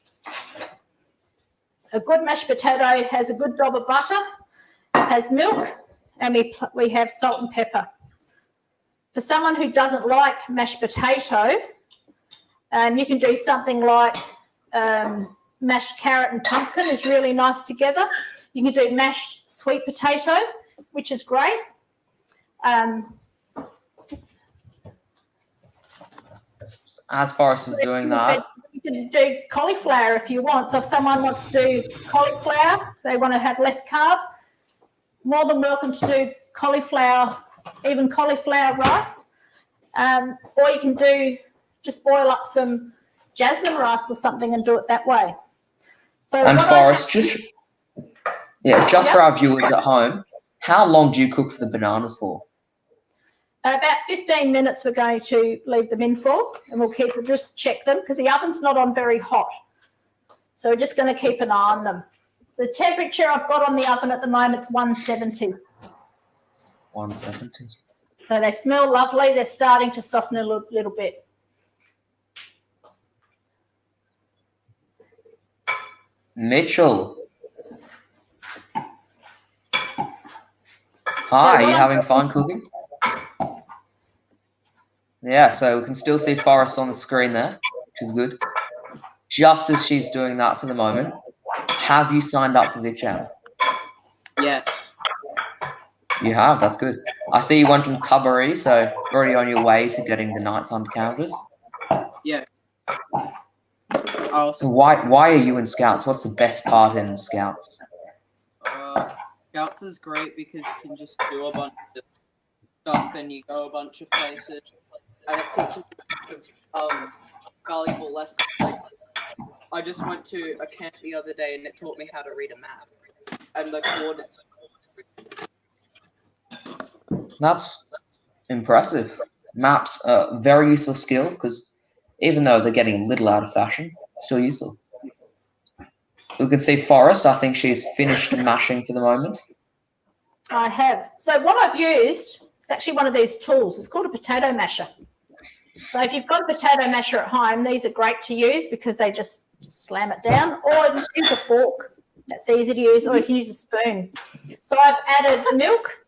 A good mashed potato has a good dob of butter, has milk, and we have salt and pepper. For someone who doesn't like mashed potato, you can do something like mashed carrot and pumpkin is really nice together. You can do mashed sweet potato, which is great. As far as doing that, you can do cauliflower if you want. So if someone wants to do cauliflower, they want to have less carb, more than welcome to do cauliflower, even cauliflower rice. Or you can just boil up some jasmine rice or something and do it that way. So and Forrest, just for our viewers at home, how long do you cook for the bananas for? About 15 minutes we're going to leave them in for, and we'll just check them because the oven's not on very hot. So we're just going to keep an eye on them. The temperature I've got on the oven at the moment is 170. 170. So they smell lovely. They're starting to soften a little bit. Mitchell. Hi, are you having fun cooking? Yeah, so we can still see Forrest on the screen there, which is good. Just as she's doing that for the moment, have you signed up for Vic Jam? Yes. You have, that's good. I see you went on Cubbery, so already on your way to getting the Knights under canvas. Yeah. So why are you in Scouts? What's the best part in Scouts? Scouts is great because you can just do a bunch of stuff and you go a bunch of places, and it teaches you a bunch of valuable lessons. Like, I just went to a camp the other day and it taught me how to read a map and the coordinates. That's impressive. Maps are a very useful skill because even though they're getting a little out of fashion, still useful. We can see Forrest. I think she's finished mashing for the moment. I have. So what I've used is actually one of these tools. It's called a potato masher. So if you've got a potato masher at home, these are great to use because they just slam it down, or just use a fork. That's easy to use, or you can use a spoon. So I've added milk,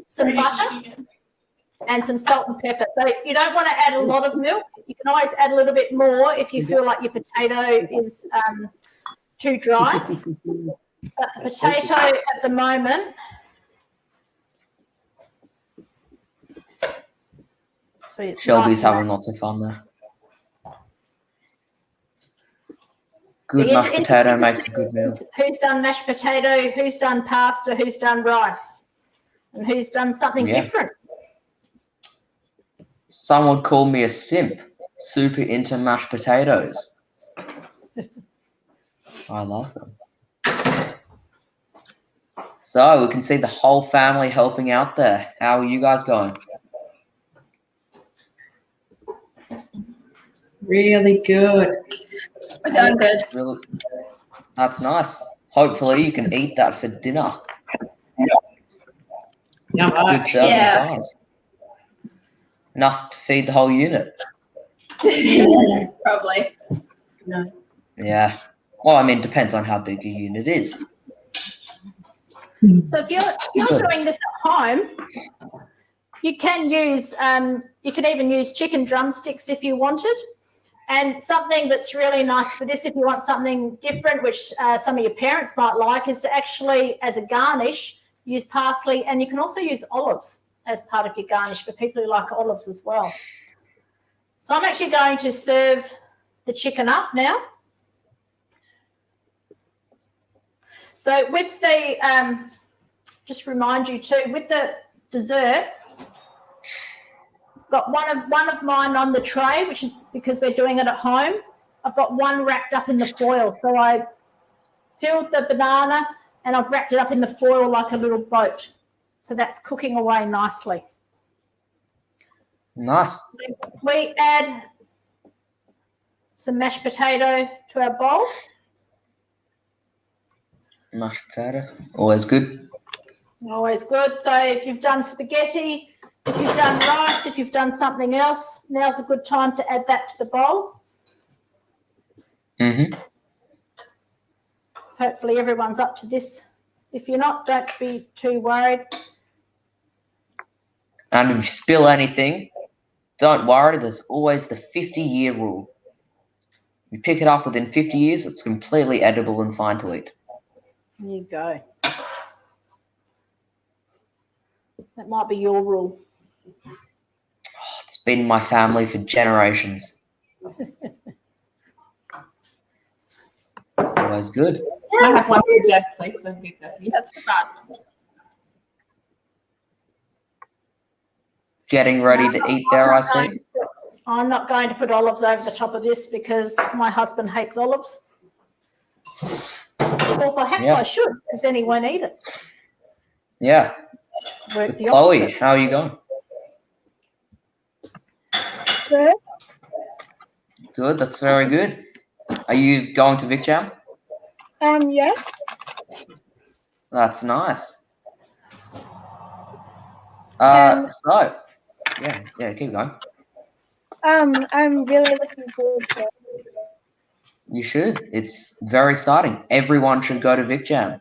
some butter, and some salt and pepper. So you don't want to add a lot of milk. You can always add a little bit more if you feel like your potato is too dry. But the potato at the moment, so it's Shelby's nice having lots of fun there. Good mashed potato makes a good meal. Who's done mashed potato, who's done pasta, who's done rice, and who's done something different? Some would call me a simp, super into mashed potatoes. I love them. So we can see the whole family helping out there. How are you guys going? Really good. We're doing good. Really, that's nice. Hopefully you can eat that for dinner. Good serving size. Enough to feed the whole unit. Probably. No. Yeah. Well, I mean, it depends on how big your unit is. So if you're doing this at home, you can use, you can even use chicken drumsticks if you wanted. And something that's really nice for this, if you want something different, which some of your parents might like, is to actually, as a garnish, use parsley. And you can also use olives as part of your garnish for people who like olives as well. So I'm actually going to serve the chicken up now. So with the, just remind you too, with the dessert, got one of mine on the tray, which is because we're doing it at home. I've got one wrapped up in the foil. So I filled the banana and I've wrapped it up in the foil like a little boat. So that's cooking away nicely. Nice. We add some mashed potato to our bowl. Mashed potato, always good. Always good. So if you've done spaghetti, if you've done rice, if you've done something else, now's a good time to add that to the bowl. Mm-hmm. Hopefully everyone's up to this. If you're not, don't be too worried. And if you spill anything, don't worry, there's always the 50-year rule. You pick it up within 50 years, it's completely edible and fine to eat. There you go. That might be your rule. Oh, it's been in my family for generations. It's always good. I have one for Jeff, please. That's bad. getting ready to eat there, I see. I'm not going to put olives over the top of this because my husband hates olives. Or perhaps I should, because then he won't eat it. Yeah. Work the Chloe, opposite. how are you going? Good. Good, that's very good. Are you going to Vic Jam? Yes. That's nice. Um, So, yeah, keep going. I'm really looking forward to it. You should. It's very exciting. Everyone should go to Vic Jam.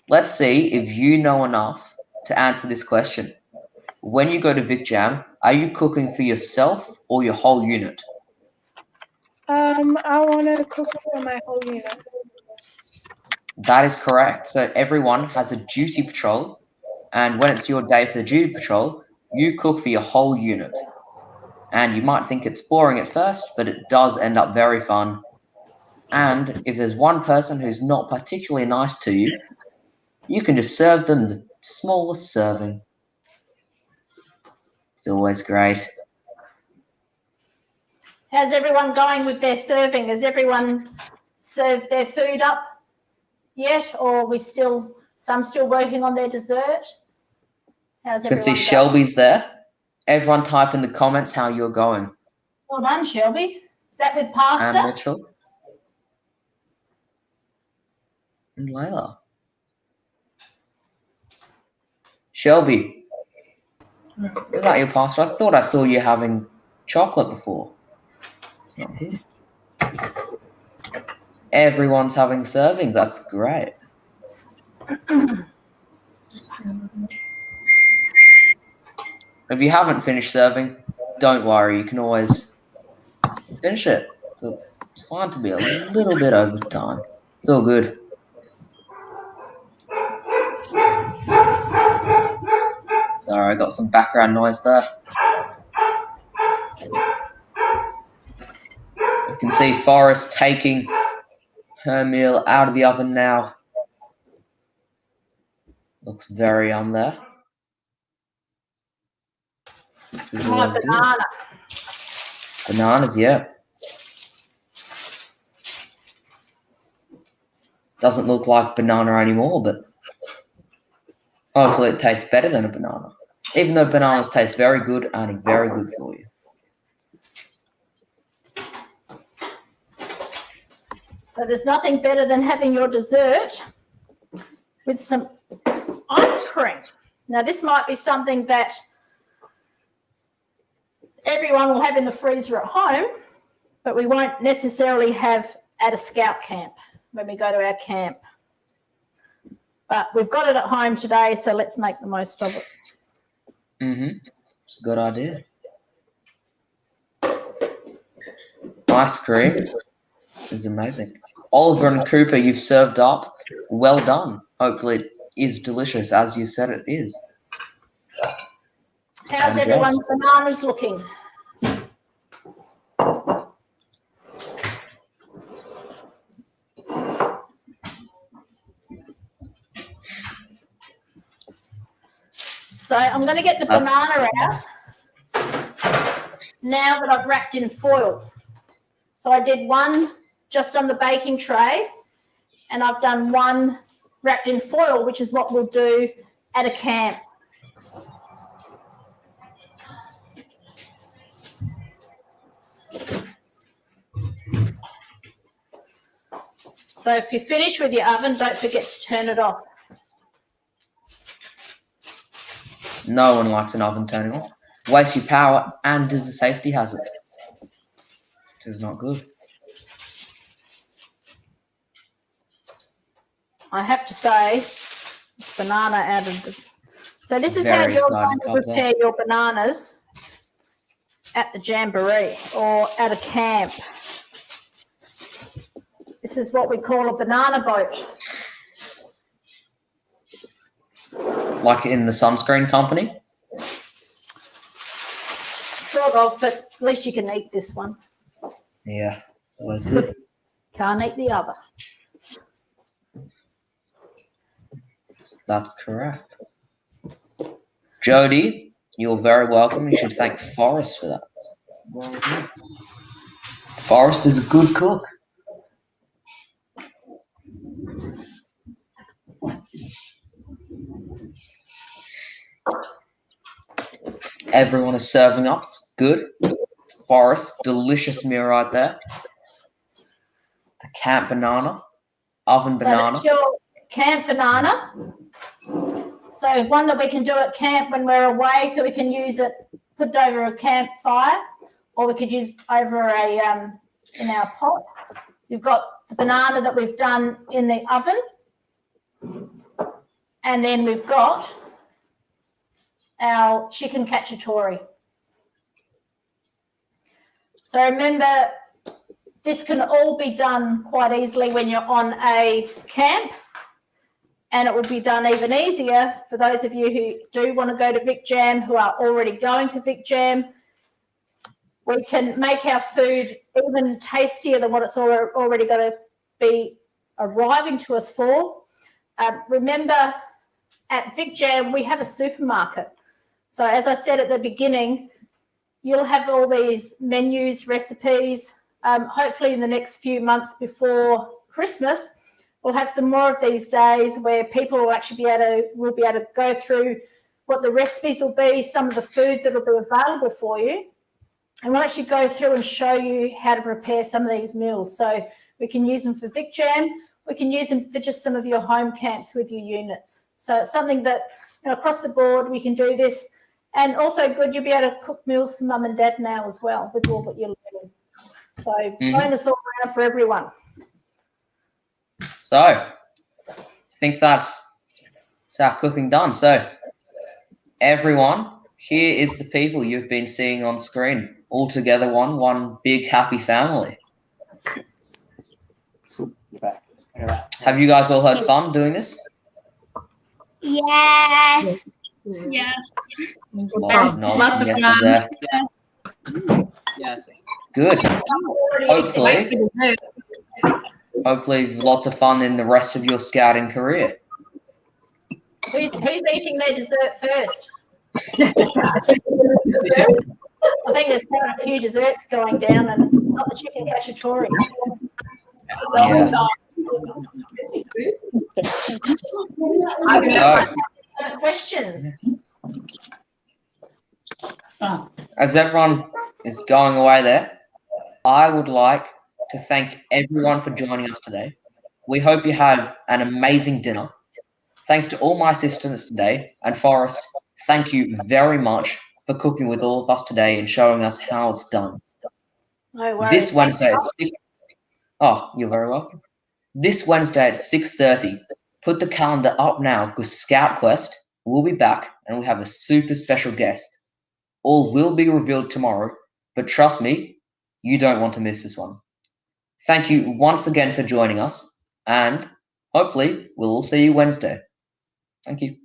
Let's see if you know enough to answer this question. When you go to Vic Jam, are you cooking for yourself or your whole unit? I want to cook for my whole unit. That is correct. So everyone has a duty patrol, and when it's your day for the duty patrol, you cook for your whole unit. And you might think it's boring at first, but it does end up very fun. And if there's one person who's not particularly nice to you, you can just serve them the smallest serving. It's always great. How's everyone going with their serving? Has everyone served their food up yet, or are we some still working on their dessert? How's You can see everyone going? Shelby's there. Everyone type in the comments how you're going. Well done, Shelby. Is that with pasta? And Mitchell. And Layla. Shelby. Is that your pasta? I thought I saw you having chocolate before. It's not here. Everyone's having servings. That's great. If you haven't finished serving, don't worry. You can always finish it. So it's fine to be a little bit over time. It's all good. Sorry, I got some background noise there. You can see Forrest taking her meal out of the oven now. Looks very on there. Which is My always banana. good. Bananas, yeah. Doesn't look like banana anymore, but hopefully it tastes better than a banana. Even though bananas taste very good and are very good for you. So there's nothing better than having your dessert with some ice cream. Now this might be something that everyone will have in the freezer at home, but we won't necessarily have at a scout camp when we go to our camp. But we've got it at home today, so let's make the most of it. It's a good idea. Ice cream is amazing. Oliver and Cooper, you've served up. Well done. Hopefully it is delicious as you said it is. How's everyone's bananas looking? So I'm going to get the banana out now that I've wrapped in foil. So I did one just on the baking tray, and I've done one wrapped in foil, which is what we'll do at a camp. So if you finish with your oven, don't forget to turn it off. No one likes an oven turning off. Wastes your power and is a safety hazard. Which is not good. I have to say, it's banana out of the... So this is how you're going to prepare your bananas at the jamboree or at a camp. This is what we call a banana boat. Like in the sunscreen company? Sort of, but at least you can eat this one. Yeah, it's always good. Can't eat the other. That's correct. Jody, You're very welcome. You should thank Forrest for that. Forrest is a good cook. Everyone is serving up. It's good. Forrest, delicious meal right there. The camp banana, oven banana. So that's your camp banana. So one that we can do at camp when we're away, so we can use it, put it over a campfire, or we could use over a in our pot. We've got the banana that we've done in the oven, and then we've got our chicken cacciatore. So remember, this can all be done quite easily when you're on a camp, and it will be done even easier for those of you who do want to go to Vic Jam, who are already going to Vic Jam. We can make our food even tastier than what it's already going to be arriving to us for. Remember, at Vic Jam, we have a supermarket. So as I said at the beginning, you'll have all these menus, recipes. Hopefully in the next few months before Christmas, we'll have some more of these days where people will actually be able to go through what the recipes will be, some of the food that will be available for you. And we'll actually go through and show you how to prepare some of these meals. So we can use them for Vic Jam. We can use them for just some of your home camps with your units. So it's something that, across the board, we can do this. And also good, you'll be able to cook meals for mum and dad now as well with all that you're learning. So bonus all around for everyone. So I think that's our cooking done. So everyone, here is the people you've been seeing on screen. All together, one big happy family. Have you guys all had fun doing this? Yes. Yes. Lots of nods and yeses there. Yes. Good. Hopefully lots of fun in the rest of your scouting career. Who's eating their dessert first? I think there's quite a few desserts going down, and not the chicken cacciatore. Yeah. Questions? As everyone is going away there, I would like to thank everyone for joining us today. We hope you had an amazing dinner. Thanks to all my assistants today, and Forrest, thank you very much for cooking with all of us today and showing us how it's done. No worries. This Wednesday at 6. Oh, you're very welcome. This Wednesday at 6:30. Put the calendar up now because Scout Quest will be back and we have a super special guest. All will be revealed tomorrow, but trust me, you don't want to miss this one. Thank you once again for joining us, and hopefully we'll all see you Wednesday. Thank you.